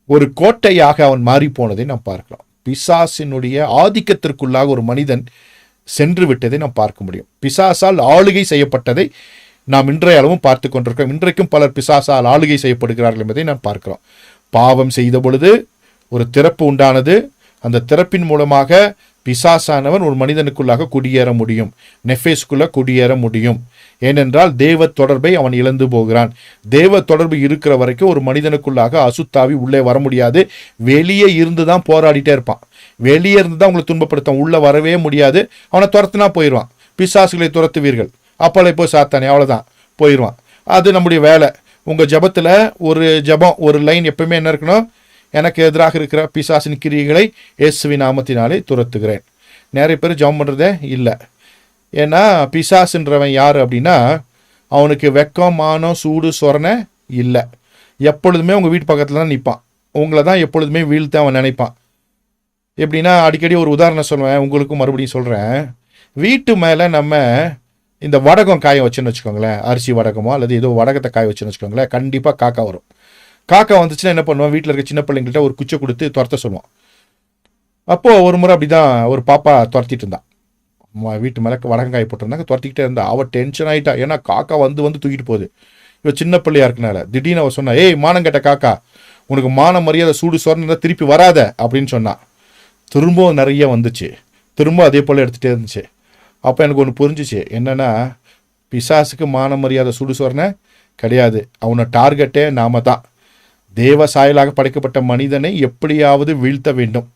ஒரு கோட்டையாக அவன் மாறி போனதை நாம் பார்க்கலாம். பிசாசினுடைய ஆதிக்கத்திற்குள்ளாக ஒரு மனிதன் சென்று விட்டதை நாம் பார்க்க முடியும். பிசாசால் ஆளுகை செய்யப்பட்டதை நாம் இன்றைய அளவும் பார்த்து கொண்டிருக்கிறோம். இன்றைக்கும் பலர் பிசாசால் ஆளுகை செய்யப்படுகிறார்கள் என்பதை நாம் பார்க்கிறோம். பாவம் செய்த பொழுது ஒரு திறப்பு உண்டானது. அந்த திறப்பின் மூலமாக பிசாசானவன் ஒரு மனிதனுக்குள்ளாக குடியேற முடியும், நெஃபேஸ்குள்ள குடியேற முடியும். ஏனென்றால் தேவ தொடர்பை அவன் இழந்து போகிறான். தேவ தொடர்பு இருக்கிற வரைக்கும் ஒரு மனிதனுக்குள்ளாக அசுத்தாவி உள்ளே வர முடியாது. வெளியே இருந்து தான் போராடிட்டே இருப்பான். வெளியே இருந்து தான் உங்களை துன்பப்படுத்த, உள்ள வரவே முடியாது. அவனை துரத்துனா போயிடுவான். பிசாசுகளை துரத்துவீர்கள், அப்பளை போய் சாத்தானே, அவ்வளோதான், போயிடுவான். அது நம்முடைய வேலை. உங்கள் ஜபத்தில் ஒரு ஜபம், ஒரு லைன் எப்பவுமே என்ன இருக்கணும்? எனக்கு எதிராக இருக்கிற பிசாசின் கிரியைகளை இயேசுவின் நாமத்தினாலே துரத்துகிறேன். நிறைய பேர் ஜபம் பண்ணுறதே இல்லை. ஏன்னா பிசாசுன்றவன் யார் அப்படின்னா, அவனுக்கு வெக்கம், மானம், சூடு, சொரணை இல்லை. எப்பொழுதுமே உங்கள் வீட்டு பக்கத்தில் தான் நிற்பான். உங்களை தான் எப்பொழுதுமே வீழ்த்த அவன் நினைப்பான். எப்படின்னா, அடிக்கடி ஒரு உதாரணம் சொல்லுவேன், உங்களுக்கும் மறுபடியும் சொல்கிறேன். வீட்டு மேலே நம்ம இந்த வடகம் காய வச்சுன்னு வச்சுக்கோங்களேன், அரிசி வடகமோ அல்லது ஏதோ வடகத்தை காய வச்சுன்னு வச்சுக்கோங்களேன், கண்டிப்பாக காக்கா வரும். காக்கா வந்துச்சுன்னா என்ன பண்ணுவோம்? வீட்டில் இருக்க சின்ன பிள்ளைங்கள்ட்ட ஒரு குச்சை கொடுத்து துரத்த சொல்லுவோம். அப்போது ஒரு முறை அப்படி தான் ஒரு பாப்பா துரத்திட்டு இருந்தான். வீட்டு மேலே வடகங்காய் போட்டிருந்தாங்க, துரத்திக்கிட்டே இருந்தா. அவள் டென்ஷன் ஆகிட்டா. ஏன்னா காக்கா வந்து தூக்கிட்டு போகுது. இவள் சின்ன பிள்ளையா இருக்கனால திடீர்னு அவள் சொன்னா, ஏய் மானம் கேட்ட காக்கா, உனக்கு மான மரியாதை சூடு சொரணை திருப்பி வராத அப்படின்னு சொன்னான். திரும்பவும் நிறைய வந்துச்சு. திரும்ப அதே போல் எடுத்துகிட்டே இருந்துச்சு. அப்போ எனக்கு ஒன்று புரிஞ்சிச்சு. என்னென்னா, பிசாசுக்கு மான மரியாதை சூடு சொரணை கிடையாது. அவனை டார்கெட்டே நாம தான். தேவ சாயலாக படைக்கப்பட்ட மனிதனை எப்படியாவது வீழ்த்த வேண்டும்.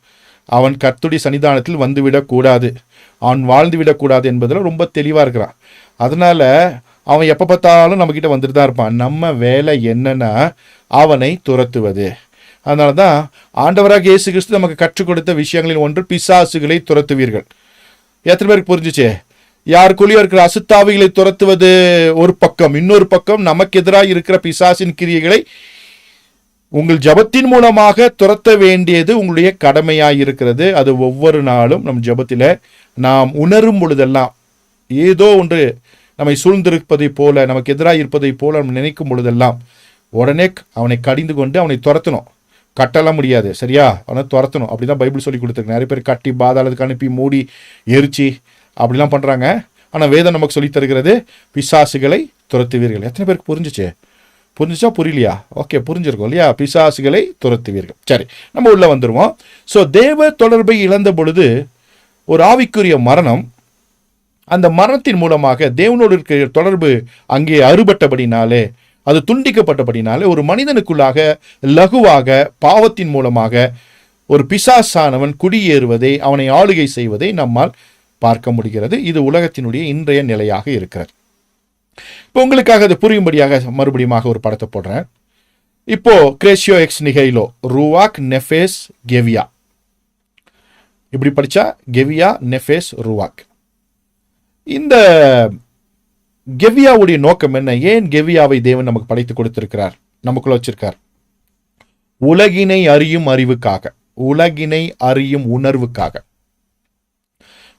அவன் கர்த்தருடைய சன்னிதானத்தில் வந்துவிடக்கூடாது, அவன் வாழ்ந்து விடக்கூடாது என்பதில் ரொம்ப தெளிவாக இருக்கிறான். அதனால் அவன் எப்போ பார்த்தாலும் நம்மக்கிட்ட வந்துட்டு தான் இருப்பான். நம்ம வேலை என்னன்னா அவனை துரத்துவது. அதனால தான் ஆண்டவராக இயேசு கிறிஸ்து நமக்கு கற்றுக் கொடுத்த விஷயங்களில் ஒன்று, பிசாசுகளை துரத்துவீர்கள். எத்தனை பேருக்கு புரிஞ்சிச்சு? யாருக்குள்ளேயும் இருக்கிற அசுத்தாவிகளை துரத்துவது ஒரு பக்கம், இன்னொரு பக்கம் நமக்கு எதிராக இருக்கிற பிசாசின் கிரியைகளை உங்கள் ஜபத்தின் மூலமாக துரத்த வேண்டியது உங்களுடைய கடமையாக இருக்கிறது. அது ஒவ்வொரு நாளும் நம் ஜபத்தில் நாம் உணரும் பொழுதெல்லாம், ஏதோ ஒன்று நம்மை சூழ்ந்திருப்பதை போல, நமக்கு எதிராக இருப்பதை போல நம்ம நினைக்கும் பொழுதெல்லாம் உடனே அவனை கடிந்து கொண்டு அவனை துரத்தணும். கட்டலாம் முடியாது, சரியா? அவனை துரத்தணும். அப்படி தான் பைபிள் சொல்லி கொடுத்துருக்கு. நிறைய பேர் கட்டி பாதாளத்துக்கு அனுப்பி மூடி எரிச்சி அப்படிலாம் பண்ணுறாங்க. ஆனால் வேதம் நமக்கு சொல்லி தருகிறது, பிசாசுகளை துரத்துவீர்கள். எத்தனை பேருக்கு புரிஞ்சிச்சு? புரிஞ்சிச்சா புரியலையா? ஓகே, புரிஞ்சிருக்கோம் இல்லையா? பிசாசுகளை துரத்துவீர்கள். சரி, நம்ம உள்ள வந்துடுவோம். ஸோ தேவ தொடர்பை இழந்த பொழுது ஒரு ஆவிக்குரிய மரணம், அந்த மரணத்தின் மூலமாக தேவனோடு இருக்கிற தொடர்பு அங்கே அறுபட்டபடினாலே, அது துண்டிக்கப்பட்டபடினாலே ஒரு மனிதனுக்குள்ளாக லகுவாக பாவத்தின் மூலமாக ஒரு பிசாசானவன் குடியேறுவதை, அவனை ஆளுகை செய்வதை நம்மால் பார்க்க முடிகிறது. இது உலகத்தினுடைய இன்றைய நிலையாக இருக்கிறது. இப்போ உங்களுக்காக அது புரியும்படியாக மறுபடியும் ஒரு படத்தை போடுறேன். இப்போ கிரேஷியோ எக்ஸ் நிகைலோ ரூவாக் நெஃபேஸ் கெவியா, இப்படி படிச்சா கெவியா நெஃபேஸ் ரூவாக். இந்த கெவியாவுடைய நோக்கம் என்ன? ஏன் கெவியாவை தேவன் நமக்கு படைத்து கொடுத்திருக்கிறார், நமக்குள்ள வச்சிருக்கார்? உலகினை அறியும் அறிவுக்காக, உலகினை அறியும் உணர்வுக்காக.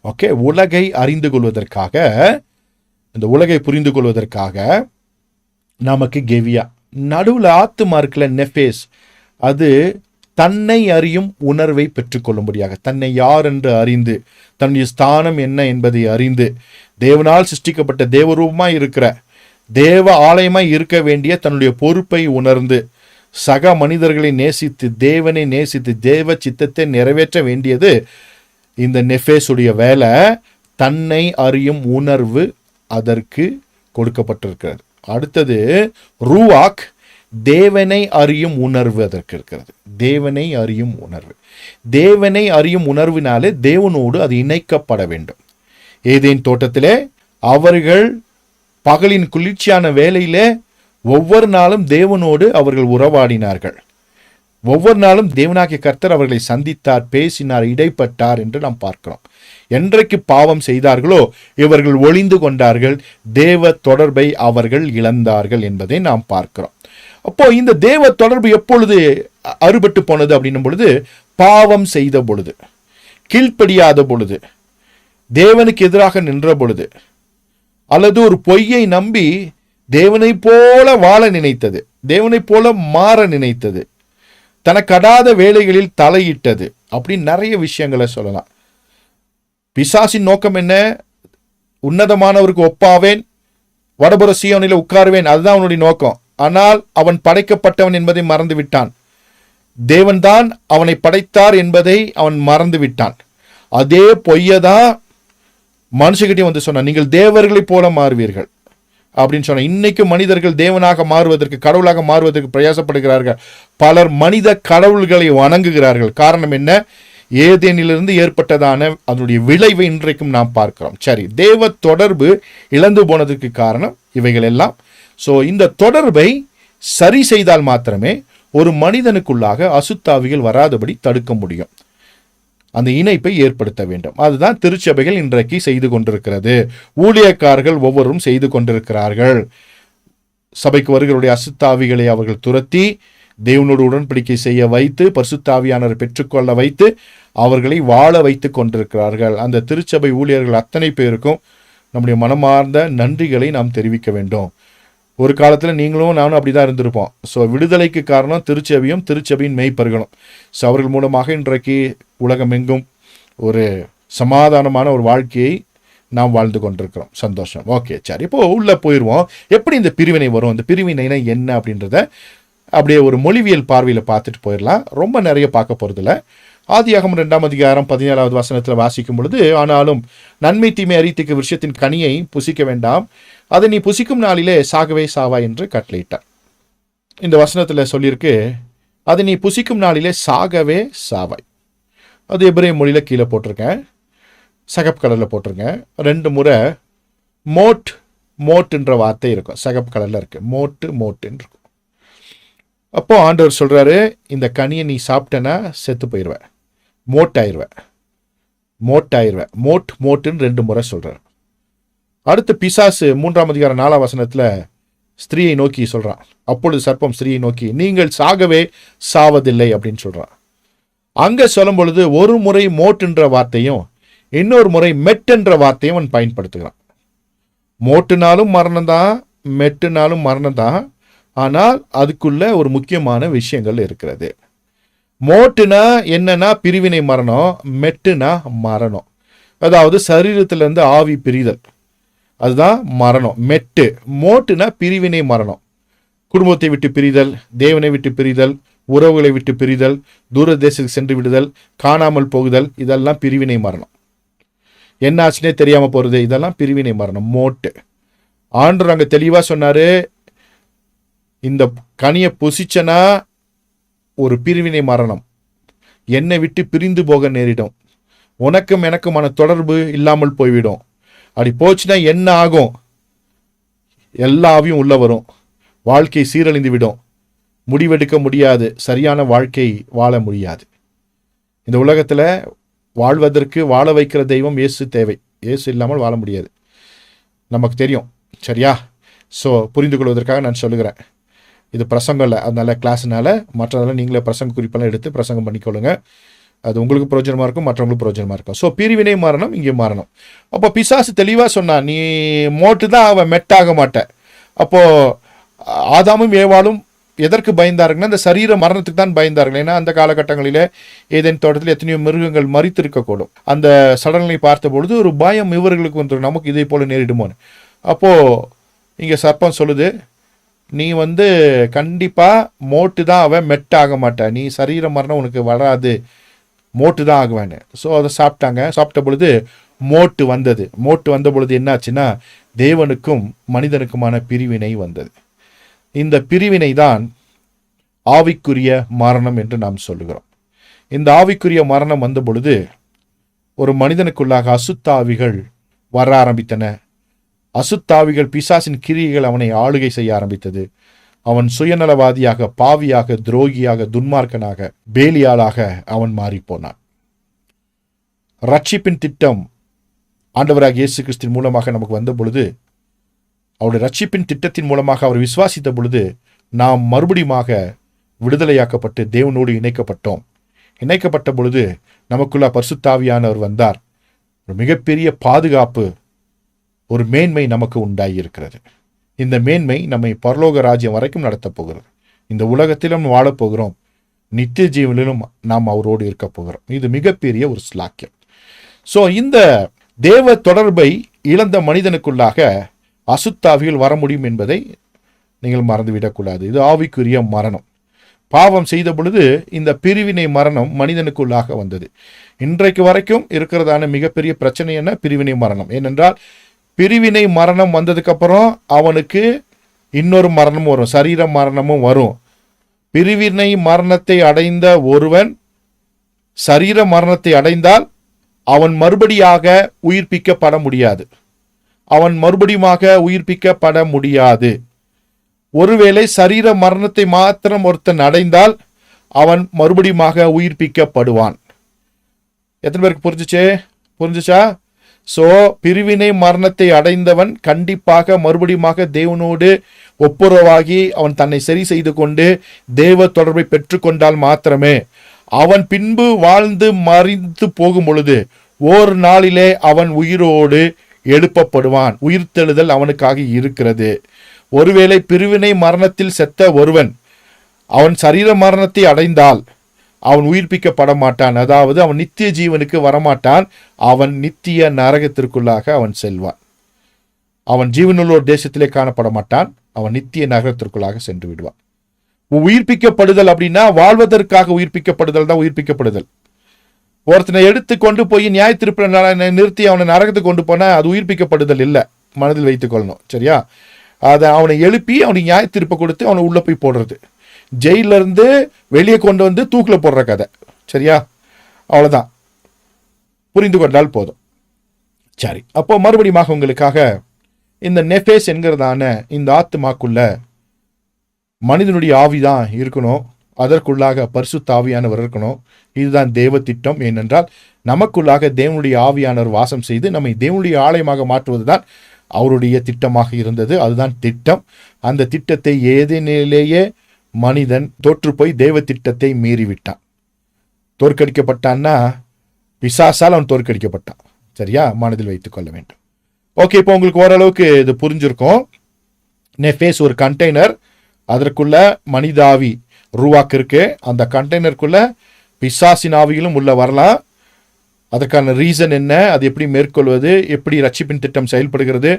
ஓகே, உலகை அறிந்து கொள்வதற்காக, இந்த உலகை புரிந்து கொள்வதற்காக நமக்கு கெவியா. நடுவில் ஆத்துமா இருக்குல்ல, நெஃபேஸ், அது தன்னை அறியும் உணர்வை பெற்றுக்கொள்ளும்படியாக, தன்னை யார் என்று அறிந்து, தன்னுடைய ஸ்தானம் என்ன என்பதை அறிந்து, தேவனால் சிருஷ்டிக்கப்பட்ட தேவரூபமாய் இருக்கிற, தேவ ஆலயமாய் இருக்க வேண்டிய தன்னுடைய பொறுப்பை உணர்ந்து, சக மனிதர்களை நேசித்து, தேவனை நேசித்து, தேவ சித்தத்தை நிறைவேற்ற வேண்டியது இந்த நெஃபேஸுடைய வேலை. தன்னை அறியும் உணர்வு அதற்கு கொடுக்கப்பட்டிருக்கிறது. அடுத்தது ரூவாக், தேவனை அறியும் உணர்வு அதற்கு இருக்கிறது. தேவனை அறியும் உணர்வு, தேவனை அறியும் உணர்வினாலே தேவனோடு அது இணைக்கப்பட வேண்டும். ஏதேன் தோட்டத்திலே அவர்கள் பகலின் குளிர்ச்சியான வேளையிலே ஒவ்வொரு நாளும் தேவனோடு அவர்கள் உறவாடினார்கள். ஒவ்வொரு நாளும் தேவனாகிய கர்த்தர் அவர்களை சந்தித்தார், பேசினார், இடைப்பட்டார் என்று நாம் பார்க்கிறோம். என்றைக்கு பாவம் செய்தார்களோ இவர்கள் ஒளிந்து கொண்டார்கள், தேவ தொடர்பை அவர்கள் இழந்தார்கள் என்பதை நாம் பார்க்கிறோம். அப்போ இந்த தேவ தொடர்பு எப்பொழுது அறுபட்டு போனது அப்படின்னும் பொழுது, பாவம் செய்த பொழுது, கீழ்ப்படியாத பொழுது, தேவனுக்கு எதிராக நின்ற பொழுது, அல்லது ஒரு பொய்யை நம்பி தேவனை போல வாழ நினைத்தது, தேவனை போல மாற நினைத்தது, தனக்கடாத வேலைகளில் தலையிட்டது, அப்படின்னு நிறைய விஷயங்களை சொல்லலாம். பிசாசின் நோக்கம் என்ன? உன்னதமானவருக்கு ஒப்பாவேன், வடபுற சீயோனில் உட்காருவேன், அதுதான் அவனுடைய நோக்கம். ஆனால் அவன் படைக்கப்பட்டவன் என்பதை மறந்து விட்டான். தேவன்தான் அவனை படைத்தார் என்பதை அவன் மறந்து விட்டான். அதே பொய்யதான் மனுஷகிட்டையும் வந்து சொன்னான், நீங்கள் தேவர்களைப் போல மாறுவீர்கள் அப்படின்னு சொன்ன. இன்னைக்கு மனிதர்கள் தேவனாக மாறுவதற்கு, கடவுளாக மாறுவதற்கு பிரயாசப்படுகிறார்கள். பலர் மனித கடவுள்களை வணங்குகிறார்கள். காரணம் என்ன? ஏதேனிலிருந்து ஏற்பட்டதான அதனுடைய விளைவை இன்றைக்கும் நாம் பார்க்கிறோம். சரி, தேவ தொடர்பு இழந்து போனதற்கு காரணம் இவைகள் எல்லாம். ஸோ இந்த தொடர்பை சரி செய்தால் மாத்திரமே ஒரு மனிதனுக்குள்ளாக அசுத்தாவிகள் வராதபடி தடுக்க முடியும். அந்த இணைப்பை ஏற்படுத்த வேண்டும். அதுதான் திருச்சபைகள் இன்றைக்கு செய்து கொண்டிருக்கிறது. ஊழியக்காரர்கள் ஒவ்வொருவரும் செய்து கொண்டிருக்கிறார்கள். சபைக்கு வருகிறவருடைய அசுத்தாவிகளை அவர்கள் துரத்தி தேவனோடு உடன்படிக்கை செய்ய வைத்து, பரிசுத்தாவியானவரை பெற்றுக்கொள்ள வைத்து, அவர்களை வாழ வைத்து கொண்டிருக்கிறார்கள். அந்த திருச்சபை ஊழியர்கள் அத்தனை பேருக்கும் நம்முடைய மனமார்ந்த நன்றிகளை நாம் தெரிவிக்க வேண்டும். ஒரு காலத்தில் நீங்களும் நானும் அப்படிதான் இருந்திருப்போம். ஸோ விடுதலைக்கு காரணம் திருச்சபையும் திருச்சபையின் மெய்ப்பர்களும். ஸோ அவர்கள் மூலமாக இன்றைக்கு உலகமெங்கும் ஒரு சமாதானமான ஒரு வாழ்க்கையை நாம் வாழ்ந்து கொண்டிருக்கிறோம். சந்தோஷம். ஓகே, சரி, இப்போ உள்ள போயிடுவோம். எப்படி இந்த பிரிவினை வரும், இந்த பிரிவினைனா என்ன அப்படின்றத அப்படியே ஒரு மொழிவியல் பார்வையில் பார்த்துட்டு போயிடலாம். ரொம்ப நிறைய பார்க்க போகிறதில்ல. ஆதியாகமம் 2ஆம் அதிகாரம் 17வது வசனத்தில் வாசிக்கும் பொழுது, ஆனாலும் நன்மை தீமை அறிவித்திருக்கிற விருட்சத்தின் கனியை புசிக்க வேண்டாம், அதை நீ புசிக்கும் நாளிலே சாகவே சாவா என்று கட்டளையிட்டார். இந்த வசனத்தில் சொல்லியிருக்கு, அதை நீ புசிக்கும் நாளிலே சாகவே சாவாய். அது எபிரேய மொழியில் கீழே போட்டிருக்கேன், சகப் கடலில் போட்டிருக்கேன். 2 முறை மோட்டுன்ற வார்த்தை இருக்கும். சகப் கடலில் இருக்கு, மோட்டுன்னு இருக்கும். அப்போ ஆண்டவர் சொல்றாரு, இந்த கனியை நீ சாப்பிட்டனா செத்து போயிடுவ, மோட்டுன்னு 2 முறை சொல்றாரு. அடுத்து பிசாசு 3ஆம் அதிகாரம் 4ஆம் வசனத்துல ஸ்திரீயை நோக்கி சொல்றான். அப்பொழுது சர்ப்பம் ஸ்திரீயை நோக்கி, நீங்கள் சாகவே சாவதில்லை அப்படின்னு சொல்றான். அங்க சொல்லும் பொழுது ஒரு முறை மோட்டுன்ற வார்த்தையும் இன்னொரு முறை மெட்டுன்ற வார்த்தையும் அவன் பயன்படுத்துகிறான். மோட்டுனாலும் மரணம் தான், மெட்டுனாலும் மரணம் தான். ஆனால் அதுக்குள்ள ஒரு முக்கியமான விஷயங்கள் இருக்கிறது. மோட்டுனா என்னன்னா பிரிவினை மரணம், மெட்டுனா மரணம், அதாவது சரீரத்திலிருந்து ஆவி பிரிதல், அதுதான் மரணம். மோட்டுனா பிரிவினை மரணம், குடும்பத்தை விட்டு பிரிதல், தேவனை விட்டு பிரிதல், உறவுகளை விட்டு பிரிதல், தூர தேசத்துக்கு சென்று விடுதல், காணாமல் போகுதல், இதெல்லாம் பிரிவினை மரணம். என்ன ஆச்சுனே தெரியாம போறது, இதெல்லாம் பிரிவினை மரணம், மோட்டு. ஆண்டவர் அங்க தெளிவா சொன்னாரு, இந்த கனியை புசிச்சனா ஒரு பிரிவினை மரணம், என்னை விட்டு பிரிந்து போக நேரிடும், உனக்கும் எனக்குமான தொடர்பு இல்லாமல் போய்விடும். அப்படி போச்சுன்னா என்ன ஆகும்? எல்லா ஆவியும் உள்ள வரும், வாழ்க்கை சீரழிந்து விடும், முடிவெடுக்க முடியாது, சரியான வாழ்க்கை வாழ முடியாது. இந்த உலகத்தில் வாழ்வதற்கு வாழ வைக்கிற தெய்வம் இயேசு தேவை. இயேசு இல்லாமல் வாழ முடியாது, நமக்கு தெரியும். சரியா? ஸோ புரிந்து கொள்வதற்காக நான் சொல்லுகிறேன். இது பிரசங்கம் இல்லை, அதனால கிளாஸ்னால மற்றதெல்லாம் நீங்களே பிரசங்க குறிப்பெல்லாம் எடுத்து பிரசங்கம் பண்ணிக்கொள்ளுங்க. அது உங்களுக்கு பிரயோஜனமாக இருக்கும், மற்றவங்களுக்கு பிரயோஜனமாக இருக்கும். ஸோ பிரிவினை மரணம், இங்கே மரணம். அப்போ பிசாசு தெளிவாக சொன்னான், நீ மோட்டு தான், அவன் மெட்டாக மாட்டேன். அப்போது ஆதாமும் ஏவாளும் எதற்கு பயந்தார்கள்னா இந்த சரீர மரணத்துக்கு தான் பயந்தார்கள். ஏன்னா அந்த காலகட்டங்களிலே ஏதேன் தோட்டத்தில் எத்தனையோ மிருகங்கள் மரித்திருக்கக்கூடும். அந்த சடலங்களை பார்த்த பொழுது ஒரு பயம் இவர்களுக்கு வந்து, நமக்கு இதே போல நேரிடுமோன்னு. அப்போது இங்கே சர்ப்பம் சொல்லுது, நீ கண்டிப்பாக மோட்டு தான், அவன் மெட்டாக மாட்டேன், நீ சரீர மரணம் உனக்கு வராது, மோட்டு தான் ஆகுவேன்னு. ஸோ அதை சாப்பிட்டாங்க. சாப்பிட்ட பொழுது மோட்டு வந்த பொழுது என்னாச்சுன்னா தேவனுக்கும் மனிதனுக்குமான பிரிவினை வந்தது. இந்த பிரிவினை தான் ஆவிக்குரிய மரணம் என்று நாம் சொல்லுகிறோம். இந்த ஆவிக்குரிய மரணம் வந்த பொழுது ஒரு மனிதனுக்குள்ளாக அசுத்தாவிகள் வர ஆரம்பித்தன. அசுத்தாவிகள், பிசாசின் கிரியைகள் அவனை ஆளுகை செய்ய ஆரம்பித்தது. அவன் சுயநலவாதியாக, பாவியாக, துரோகியாக, துன்மார்க்கனாக, பேலியாளாக அவன் மாறிப்போனான். ரட்சிப்பின் திட்டம் ஆண்டவராக இயேசு கிறிஸ்துவின் மூலமாக நமக்கு வந்த பொழுது, அவருடைய ரட்சிப்பின் திட்டத்தின் மூலமாக அவர் விசுவாசித்த பொழுது நாம் மறுபடியுமாக விடுதலையாக்கப்பட்டு தேவனோடு இணைக்கப்பட்டோம். இணைக்கப்பட்ட பொழுது நமக்குள்ள பரிசுத்தாவியானவர் வந்தார். ஒரு மிகப்பெரிய பாதுகாப்பு, ஒரு மேன்மை நமக்கு உண்டாகி இருக்கிறது. இந்த மேன்மை நம்மை பரலோக ராஜ்யம் வரைக்கும் நடத்தப் போகிறது. இந்த உலகத்திலும் வாழப்போகிறோம், நித்திய ஜீவனிலும் நாம் அவரோடு இருக்க போகிறோம். இது மிகப்பெரிய ஒரு ஸ்லாக்கியம். ஸோ இந்த தேவ தொடர்பை இழந்த மனிதனுக்குள்ளாக அசுத்தாவிகள் வர முடியும் என்பதை நீங்கள் மறந்துவிடக்கூடாது. இது ஆவிக்குரிய மரணம். பாவம் செய்த பொழுது இந்த பிரிவினை மரணம் மனிதனுக்குள்ளாக வந்தது. இன்றைக்கு வரைக்கும் இருக்கிறதான மிகப்பெரிய பிரச்சனை என்ன? பிரிவினை மரணம். ஏனென்றால் பிரிவினை மரணம் வந்ததுக்கு அப்புறம் அவனுக்கு இன்னொரு மரணமும் வரும், சரீர மரணமும் வரும். பிரிவினை மரணத்தை அடைந்த ஒருவன் சரீர மரணத்தை அடைந்தால் அவன் மறுபடியாக உயிர்ப்பிக்கப்பட முடியாது. உயிர்ப்பிக்கப்பட முடியாது. ஒருவேளை சரீர மரணத்தை மாத்திரம் ஒருத்தன் அடைந்தால் அவன் மறுபடியுமாக உயிர்ப்பிக்கப்படுவான். எத்தனை பேருக்கு புரிஞ்சுச்சா? சோ பிரிவினை மரணத்தை அடைந்தவன் கண்டிப்பாக மறுபடியுமாக தேவனோடு ஒப்புரவாகி அவன் தன்னை சரி செய்து கொண்டு தேவ தொடர்பை பெற்றுக்கொண்டால் மாத்திரமே அவன் பின்பு வாழ்ந்து மறித்து போகும் பொழுது ஒரு நாளிலே அவன் உயிரோடு எழுப்பப்படுவான். உயிர்த்தெழுதல் அவனுக்காக இருக்கிறது. ஒருவேளை பிரிவினை மரணத்தில் செத்த ஒருவன் அவன் சரீர மரணத்தை அடைந்தால் அவன் உயிர்ப்பிக்கப்பட மாட்டான். அதாவது அவன் நித்திய ஜீவனுக்கு வரமாட்டான். அவன் நித்திய நரகத்திற்குள்ளாக அவன் செல்வான். அவன் ஜீவனுள்ளோர் தேசத்திலே காணப்பட மாட்டான். அவன் நித்திய நரகத்திற்குள்ளாக சென்று விடுவான். உயிர்ப்பிக்கப்படுதல் அப்படின்னா வாழ்வதற்காக உயிர்ப்பிக்கப்படுதல் தான் உயிர்ப்பிக்கப்படுதல். ஒருத்தனை எடுத்து கொண்டு போய் நியாய தீர்ப்புல நிறுத்தி அவனை நரகத்துக்கு கொண்டு போனா அது உயிர்ப்பிக்கப்படுதல் இல்லை. மனதில் வைத்துக் கொள்ளணும். சரியா? அதை அவனை எழுப்பி அவனுக்கு நியாய தீர்ப்பை கொடுத்து அவனை உள்ள போய் போடுறது, ஜெயில இருந்து வெளியே கொண்டு வந்து தூக்கில போடுற கதை. சரியா? அவ்வளவுதான். புரிந்து கொண்டால் போதும். சரி, அப்போ மறுபடியும் உங்களுக்காக இந்த நெஃபேஸ் என்கிறதான இந்த ஆத்துமாக்குள்ள மனிதனுடைய ஆவிதான் இருக்கணும். அதற்குள்ளாக பரிசுத்த ஆவியானவர் இருக்கணும். இதுதான் தேவ திட்டம். ஏனென்றால் நமக்குள்ளாக தேவனுடைய ஆவியானவர் வாசம் செய்து நம்மை தேவனுடைய ஆலயமாக மாற்றுவதுதான் அவருடைய திட்டமாக இருந்தது. அதுதான் திட்டம். அந்த திட்டத்தை ஏதேனிலேயே மனிதன் தோற்று போய் தேவ திட்டத்தை மீறிவிட்டான். தோற்கடிக்கப்பட்டான்னா பிசாசால் அவன் தோற்கடிக்கப்பட்டான். சரியா? மனதில் வைத்துக் கொள்ள வேண்டும். ஓகே, இப்போ உங்களுக்கு ஓரளவுக்கு இது புரிஞ்சிருக்கும். நெஃபேஸ் ஒரு கண்டெய்னர், அதற்குள்ள மனிதாவி ரூவாக்கு இருக்கு. அந்த கண்டெய்னருக்குள்ள பிசாசின் ஆவிகளும் உள்ள வரலாம். அதற்கான ரீசன் என்ன, அது எப்படி மேற்கொள்வது, எப்படி ரட்சிப்பின் திட்டம் செயல்படுகிறது,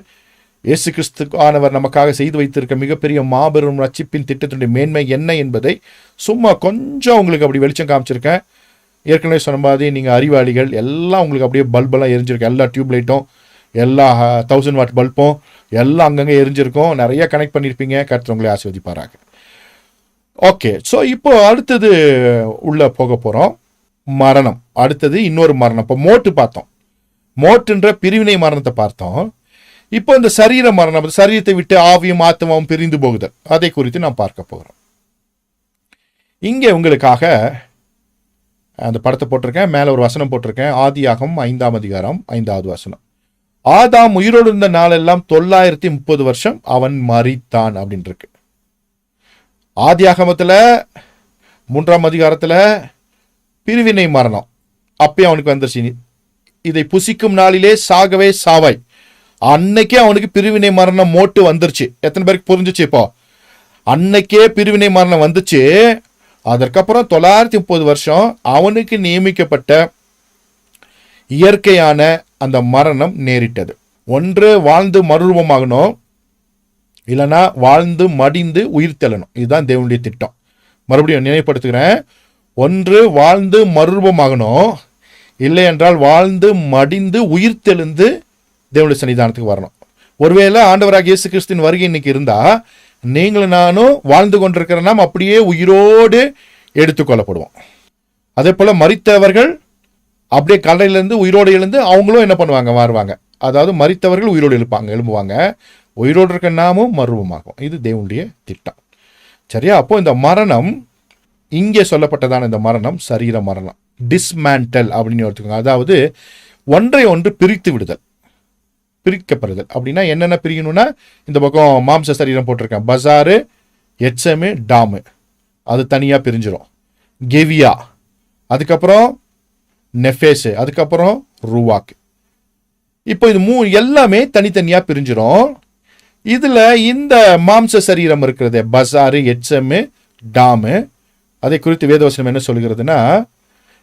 இயேசு கிறிஸ்துவானவர் நமக்காக செய்து வைத்திருக்க மிகப்பெரிய மாபெரும் ரட்சிப்பின் திட்டத்தினுடைய மேன்மை என்ன என்பதை சும்மா கொஞ்சம் உங்களுக்கு அப்படி வெளிச்சம் காமிச்சிருக்கேன். ஏற்கனவே சொன்ன மாதிரி நீங்கள் அறிவாளிகள் எல்லாம் உங்களுக்கு அப்படியே பல்பெல்லாம் எரிஞ்சிருக்கேன். எல்லா டியூப்லைட்டும், எல்லா 1000 வாட் பல்பும் எல்லாம் அங்கங்கே எரிஞ்சிருக்கும். நிறைய கனெக்ட் பண்ணியிருப்பீங்க. கர்த்தர் உங்களை ஆசீர்வதிப்பாராக. ஓகே, ஸோ இப்போ அடுத்தது உள்ள போக போகிறோம். மரணம். அடுத்தது இன்னொரு மரணம். இப்போ மோட்டு பார்த்தோம். மோட்டுன்ற பிரிவினை மரணத்தை பார்த்தோம். இப்போ இந்த சரீர மரணம், சரீரத்தை விட்டு ஆவியும் ஆத்மாவும் பிரிந்து போகுதல், அதை குறித்து நாம் பார்க்க போகிறோம். இங்கே உங்களுக்காக அந்த படத்தை போட்டிருக்கேன். மேலே ஒரு வசனம் போட்டிருக்கேன். ஆதியாகமம் 5ஆம் அதிகாரம் 5வது வசனம். ஆதாம் உயிரோடு இருந்த நாளெல்லாம் 930 வருஷம் அவன் மரித்தான் அப்படின்னு இருக்கு. ஆதியாகமத்தில் 3ஆம் அதிகாரத்தில் பிரிவினை மரணம் அப்பயே அவனுக்கு வந்துருச்சு. இதை புசிக்கும் நாளிலே சாகவே சாவாய். அன்னைக்கே அவனுக்கு பிரிவினை மரணம் மோட்டு வந்துருச்சு. எத்தனை பேருக்கு புரிஞ்சிச்சு? இப்போ அன்னைக்கே பிரிவினை மரணம் வந்துச்சு. அதற்கப்புறம் 930 வருஷம் அவனுக்கு நியமிக்கப்பட்ட இயற்கையான அந்த மரணம் நேரிட்டது. ஒன்று வாழ்ந்து மறுரூபமாகணும், இல்லைன்னா வாழ்ந்து மடிந்து உயிர் தெள்ளணும். இதுதான் தேவனுடைய திட்டம். மறுபடியும் நினைவுபடுத்துகிறேன். ஒன்று வாழ்ந்து மறுரூபமாகணும், இல்லை என்றால் வாழ்ந்து மடிந்து உயிர் தெழுந்து தேவனுடைய சன்னிதானத்துக்கு வரணும். ஒருவேளை ஆண்டவராக இயேசு கிறிஸ்துவின் வருகை இன்னைக்கு இருந்தா நீங்களும் நானும் வாழ்ந்து கொண்டிருக்கிறனா அப்படியே உயிரோடு எடுத்துக்கொள்ளப்படுவோம். அதே போல மரித்தவர்கள் அப்படியே கல்லையிலிருந்து உயிரோடு எழுந்து அவங்களும் என்ன பண்ணுவாங்க? மாறுவாங்க. அதாவது மரித்தவர்கள் உயிரோடு எழும்புவாங்க. உயிரோடு இருக்க நாமும் மறுரூபமாகும். இது தேவனுடைய திட்டம். சரியா? அப்போ இந்த மரணம் இங்கே சொல்லப்பட்டதான இந்த மரணம் சரீர மரணம், டிஸ்மேண்டல் அப்படின்னு எடுத்துக்கோங்க. அதாவது ஒன்றை ஒன்று பிரித்து விடுதல், பிரிக்கப்படுதல். அப்படின்னா என்னென்ன பிரியணும்னா, இந்த பக்கம் மாம்ச சரீரம் போட்டிருக்கேன், பசாரு, எச்சமு, டாமு, அது தனியாக பிரிஞ்சிடும். கெவியா, அதுக்கப்புறம் நெஃபேஸு, அதுக்கப்புறம் ரூவாக்கு. இப்போ இது எல்லாமே தனித்தனியாக பிரிஞ்சிடும். இதில் இந்த மாம்ச சரீரம் இருக்கிறது, பசாரு, எச்சமு, டாமு, அதை குறித்து வேதவசனம் என்ன சொல்கிறதுனா,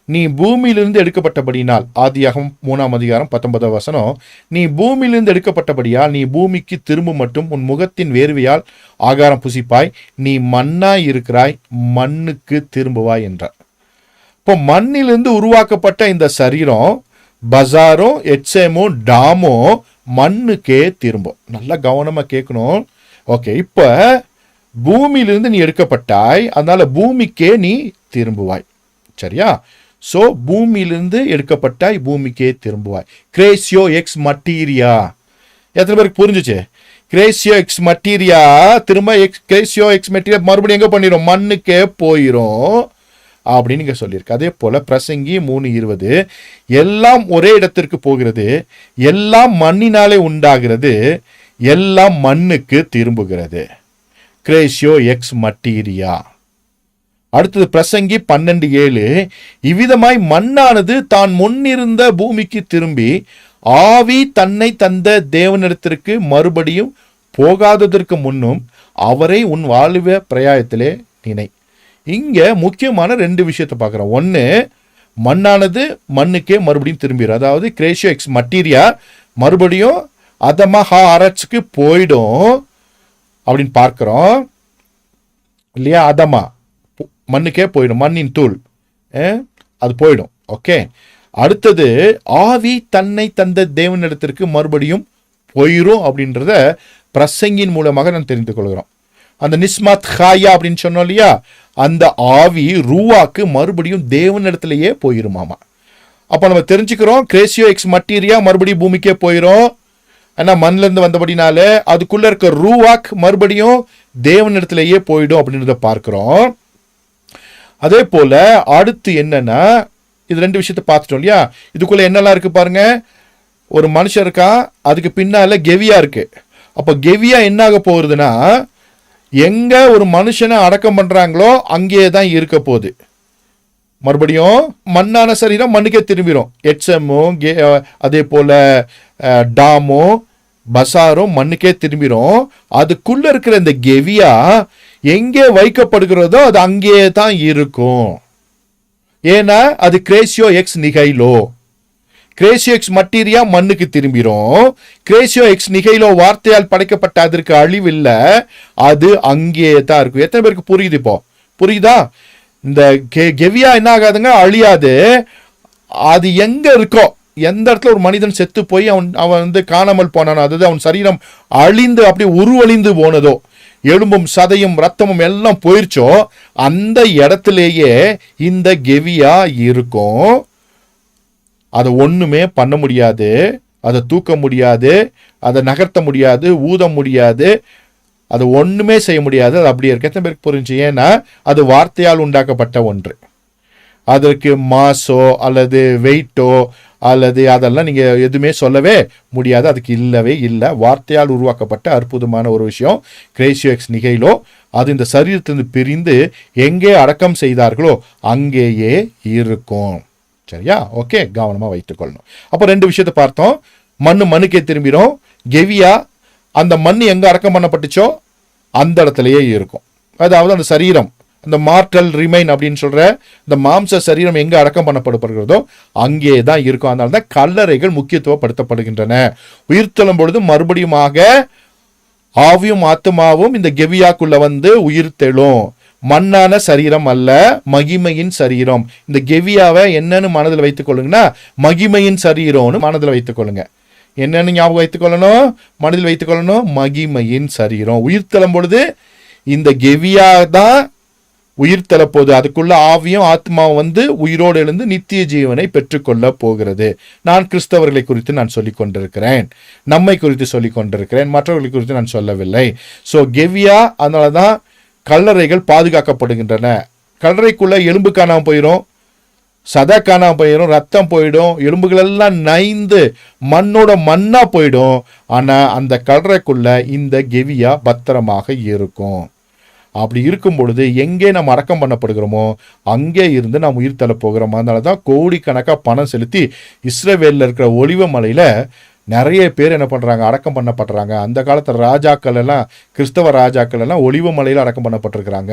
நீ பூமியிலிருந்து எடுக்கப்பட்டபடினால், ஆதியாகமம் 3:19, நீ பூமியிலிருந்து எடுக்கப்பட்டபடியால் நீ பூமிக்கு திரும்ப மட்டும் உன் முகத்தின் வேர்வையால் ஆகாரம் புசிப்பாய், நீ மண்ணாய் இருக்கிறாய், மண்ணுக்கு திரும்புவாய் என்றார். இப்போ மண்ணிலிருந்து உருவாக்கப்பட்ட இந்த சரீரம் பசாரும் எட்சேமும் டாமும் மண்ணுக்கே திரும்பும். நல்லா கவனமா கேட்கணும். ஓகே, இப்ப பூமியிலிருந்து நீ எடுக்கப்பட்டாய், அதனால பூமிக்கே நீ திரும்புவாய். சரியா? சோ பூமியிலிருந்து எடுக்கப்பட்டாய், பூமிக்கே திரும்புவாய். கிரேசியோ எக்ஸ் மட்டீரியா. எத்தனை பேருக்கு புரிஞ்சுச்சு? கிரேசியோ எக்ஸ் மட்டீரியா திரும்ப கிரேசியோ எக்ஸ் மெட்டீரியா மறுபடியும் எங்க பண்ணிரும்? மண்ணுக்கே போயிரும் அப்படின்னு இங்க சொல்லியிருக்கு. அதே போல பிரசங்கி 3:20, எல்லாம் ஒரே இடத்திற்கு போகிறது, எல்லாம் மண்ணினாலே உண்டாகிறது, எல்லாம் மண்ணுக்கு திரும்புகிறது. கிரேசியோ எக்ஸ் மட்டீரியா. அடுத்தது பிரசங்கி 12:7, இவ்விதமாய் மண்ணானது தான் முன்னிருந்த பூமிக்கு திரும்பி ஆவி தன்னை தந்த தேவனிடத்திற்கு மறுபடியும் போகாததற்கு முன்னும் அவரை உன் வாழ்வ பிரயாயத்திலே நினை. இங்க முக்கியமான 2 விஷயத்தை பார்க்கிறோம். ஒன்னு, மண்ணானது மண்ணுக்கே மறுபடியும் திரும்பிடும். அதாவது கிரேசியோ எக்ஸ் மட்டீரியா மறுபடியும் அதமா அரச்சுக்கு போயிடும் அப்படின்னு பார்க்கிறோம் இல்லையா? அதமா மண்ணுக்கே போயிடும், மண்ணின் தூள் அது போயிடும். ஓகே, அடுத்தது ஆவி தன்னை தந்த தேவனிடத்திற்கு மறுபடியும் போயிரும் அப்படின்றத பிரசங்கின் மூலமாக நான் தெரிந்து கொள்கிறோம். அந்த நிஸ்மாத் ஹாயா அப்படின்னு சொன்னோம் இல்லையா, அந்த ஆவி ரூவாக்கு மறுபடியும் தேவனிடத்திலேயே போயிருமாமா. அப்போ நம்ம தெரிஞ்சுக்கிறோம், கிரேசியோ எக்ஸ் மட்டீரியா மறுபடியும் பூமிக்கே போயிரும். ஏன்னா மண்ணில இருந்து வந்தபடினால அதுக்குள்ள இருக்க ரூவாக் மறுபடியும் தேவனிடத்திலேயே போயிடும் அப்படின்றத பார்க்கிறோம். அதே போல அடுத்து என்னன்னா, இது 2 விஷயத்தை பார்த்துட்டோம் இல்லையா? இதுக்குள்ள என்னெல்லாம் இருக்கு பாருங்க. ஒரு மனுஷன் இருக்கா, அதுக்கு பின்னால கெவியா இருக்கு. அப்போ கெவியா என்ன ஆக போகுதுன்னா, எங்க ஒரு மனுஷனை அடக்கம் பண்றாங்களோ அங்கே தான் இருக்க போகுது. மறுபடியும் மண்ணான சரீரம் மண்ணுக்கே திரும்பிடும். எட்சமும் அதே போல டாமும் பசாரும் மண்ணுக்கே திரும்பிடும். அதுக்குள்ள இருக்கிற இந்த கெவியா எங்கே வைக்கப்படுகிறதோ அது அங்கே தான் இருக்கும். ஏன்னா அது கிரேசியோ எக்ஸ் நிகைலோ. கிரேசியோ எக்ஸ் மட்டீரியா மண்ணுக்கு திரும்பிடும். கிரேசியோ எக்ஸ் நிகைலோ வார்த்தையால் படைக்கப்பட்ட அதற்கு அழிவில்லை, அது அங்கே தான் இருக்கும். எத்தனை பேருக்கு புரியுது? இப்போ புரியுதா? இந்த கெவியா என்ன ஆகாதுங்க, அழியாது. அது எங்க இருக்கோ, எந்த இடத்துல ஒரு மனிதன் செத்து போய் அவன் காணாமல் போனானோ, அதாவது அவன் சரீரம் அழிந்து அப்படி உருவழிந்து போனதோ, எலும்பும் சதையும் ரத்தமும் எல்லாம் போயிருச்சோ, அந்த இடத்திலேயே இந்த கெவியா இருக்கும். அதை ஒண்ணுமே பண்ண முடியாது, அதை தூக்க முடியாது, அதை நகர்த்த முடியாது, ஊத முடியாது, அது ஒண்ணுமே செய்ய முடியாது. அது அப்படியே இருக்கு. எத்தனை பேருக்கு புரிஞ்சு? ஏன்னா அது வார்த்தையால் உண்டாக்கப்பட்ட ஒன்று. அதற்கு மாசோ அல்லது வெயிட்டோ அல்லது அதெல்லாம் நீங்க எதுவுமே சொல்லவே முடியாது. அதுக்கு இல்லவே இல்லை. வார்த்தையால் உருவாக்கப்பட்ட அற்புதமான ஒரு விஷயம் கிரேசியோ எக்ஸ் நிகைலோ. அது இந்த சரீரத்திலிருந்து பிரிந்து எங்கே அடக்கம் செய்தார்களோ அங்கேயே இருக்கும். சரியா? ஓகே, கவனமா வைத்துக் கொள்ளணும். அப்போ 2 விஷயத்தை பார்த்தோம். மண்ணுக்கே திரும்பிடும். கெவியா அந்த மண் எங்க அடக்கம் பண்ணப்பட்டுச்சோ அந்த இடத்துலயே இருக்கும். அதாவது அந்த சரீரம், அந்த மார்டல் ரிமைன் அப்படின்னு சொல்ற இந்த மாம்ச சரீரம் எங்க அடக்கம் பண்ணப்படுகிறதோ அங்கே தான் இருக்கும். அதனால தான் கல்லறைகள் முக்கியத்துவப்படுத்தப்படுகின்றன. உயிர்த்தெழும் பொழுது மறுபடியுமாக ஆவியும் ஆத்மாவும் இந்த கெவியாக்குள்ள வந்து உயிர்த்தெழும். மண்ணான சரீரம் அல்ல, மகிமையின் சரீரம். இந்த கெவியாவை என்னன்னு மனதில் வைத்துக் கொள்ளுங்கன்னா, மகிமையின் சரீரம்னு மனதில் வைத்துக் கொள்ளுங்க. என்னன்னு ஞாபகம் வைத்துக் கொள்ளணும், மனதில் வைத்துக் கொள்ளணும், மகிமையின் சரீரம். உயிர்த்தெழும் பொழுது இந்த கெவியா தான் உயிர்த்தெழப்போது. அதுக்குள்ள ஆவியும் ஆத்மாவும் வந்து உயிரோடு எழுந்து நித்திய ஜீவனை பெற்றுக்கொள்ள போகிறது. நான் கிறிஸ்தவர்களை குறித்து நான் சொல்லிக் கொண்டிருக்கிறேன், நம்மை குறித்து சொல்லிக் கொண்டிருக்கிறேன், மற்றவர்களை குறித்து நான் சொல்லவில்லை. ஸோ கெவியா, அதனாலதான் கல்லறைகள் பாதுகாக்கப்படுகின்றன. கல்லறைக்குள்ள எலும்பு காணாம போயிடும், சதை காணாம போயிடும், ரத்தம் போயிடும், எலும்புகள் எல்லாம் நைந்து மண்ணோட மண்ணா போயிடும். ஆனா அந்த கல்லறைக்குள்ள இந்த கெவியா பத்திரமாக இருக்கும். அப்படி இருக்கும் பொழுது எங்கே நாம் அடக்கம் பண்ணப்படுகிறோமோ அங்கே இருந்து நாம் உயிர் தள்ள போகிறோம். அதனாலதான் கோடிக்கணக்காக பணம் செலுத்தி இஸ்ரவேலில் இருக்கிற ஒலிவ மலையில நிறைய பேர் என்ன பண்ணுறாங்க, அடக்கம் பண்ணப்படுறாங்க. அந்த காலத்தில் ராஜாக்கள் எல்லாம், கிறிஸ்தவ ராஜாக்கள் எல்லாம் ஒலிவ மலையில் அடக்கம் பண்ணப்பட்டிருக்கிறாங்க.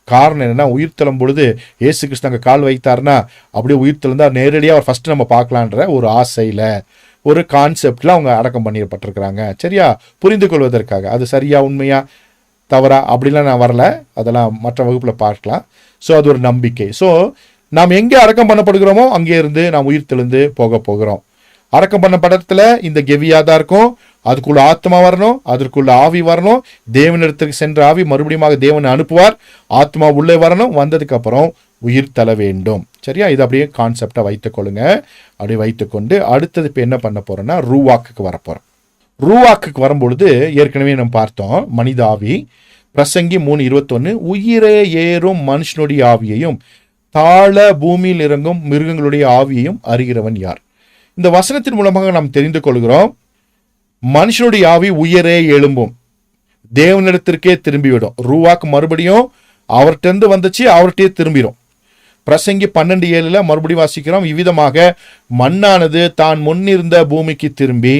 காரணம் என்னென்னா, உயிர் தள்ளும் பொழுது இயேசு கிறிஸ்து அங்கே கால் வைத்தார்னா அப்படியே உயிர் தெழுந்தா நேரடியாக அவர் ஃபஸ்ட்டு நம்ம பார்க்கலான்ற ஒரு ஆசையில், ஒரு கான்செப்டில் அவங்க அடக்கம் பண்ணிடப்பட்டிருக்கிறாங்க. சரியா, புரிந்து கொள்வதற்காக. அது சரியா, உண்மையா, தவறா அப்படிலாம் நான் வரல, அதெல்லாம் மற்ற வகுப்பில் பார்க்கலாம். ஸோ அது ஒரு நம்பிக்கை. ஸோ நாம் எங்கே அடக்கம் பண்ணப்படுகிறோமோ அங்கே இருந்து நாம் உயிர் தெழுந்து போக போகிறோம். அடக்கம் பண்ண படத்தில் இந்த கெவியா தான் இருக்கும். அதுக்குள்ள ஆத்மா வரணும், அதற்குள்ள ஆவி வரணும். தேவனிடத்திற்கு சென்ற ஆவி மறுபடியும் தேவனை அனுப்புவார். ஆத்மா உள்ளே வரணும், வந்ததுக்கு அப்புறம் உயிர் தள்ள வேண்டும். சரியா, இது அப்படியே கான்செப்டை வைத்துக்கொள்ளுங்க. அப்படியே வைத்துக்கொண்டு அடுத்தது இப்போ என்ன பண்ண போறோம்னா, ரூவாக்குக்கு வரப்போறோம். ரூவாக்குக்கு வரும்பொழுது ஏற்கனவே நம்ம பார்த்தோம், மனித ஆவி. பிரசங்கி 3:21, உயிரே ஏறும் மனுஷனுடைய ஆவியையும் தாழ பூமியில் இறங்கும் மிருகங்களுடைய ஆவியையும் அறிகிறவன் யார்? இந்த வசனத்தின் மூலமாக நாம் தெரிந்து கொள்கிறோம், மனுஷனுடைய ஆவி உயரே எழும்பும், தேவனிடத்திற்கே திரும்பிவிடும். ரூவாக்கு மறுபடியும் அவர்கிட்ட வந்துச்சு, அவர்கிட்டயே திரும்பிடும். பிரசங்கி 12:7 மறுபடியும் வாசிக்கிறோம், இவ்விதமாக மண்ணானது தான் முன்னிருந்த பூமிக்கு திரும்பி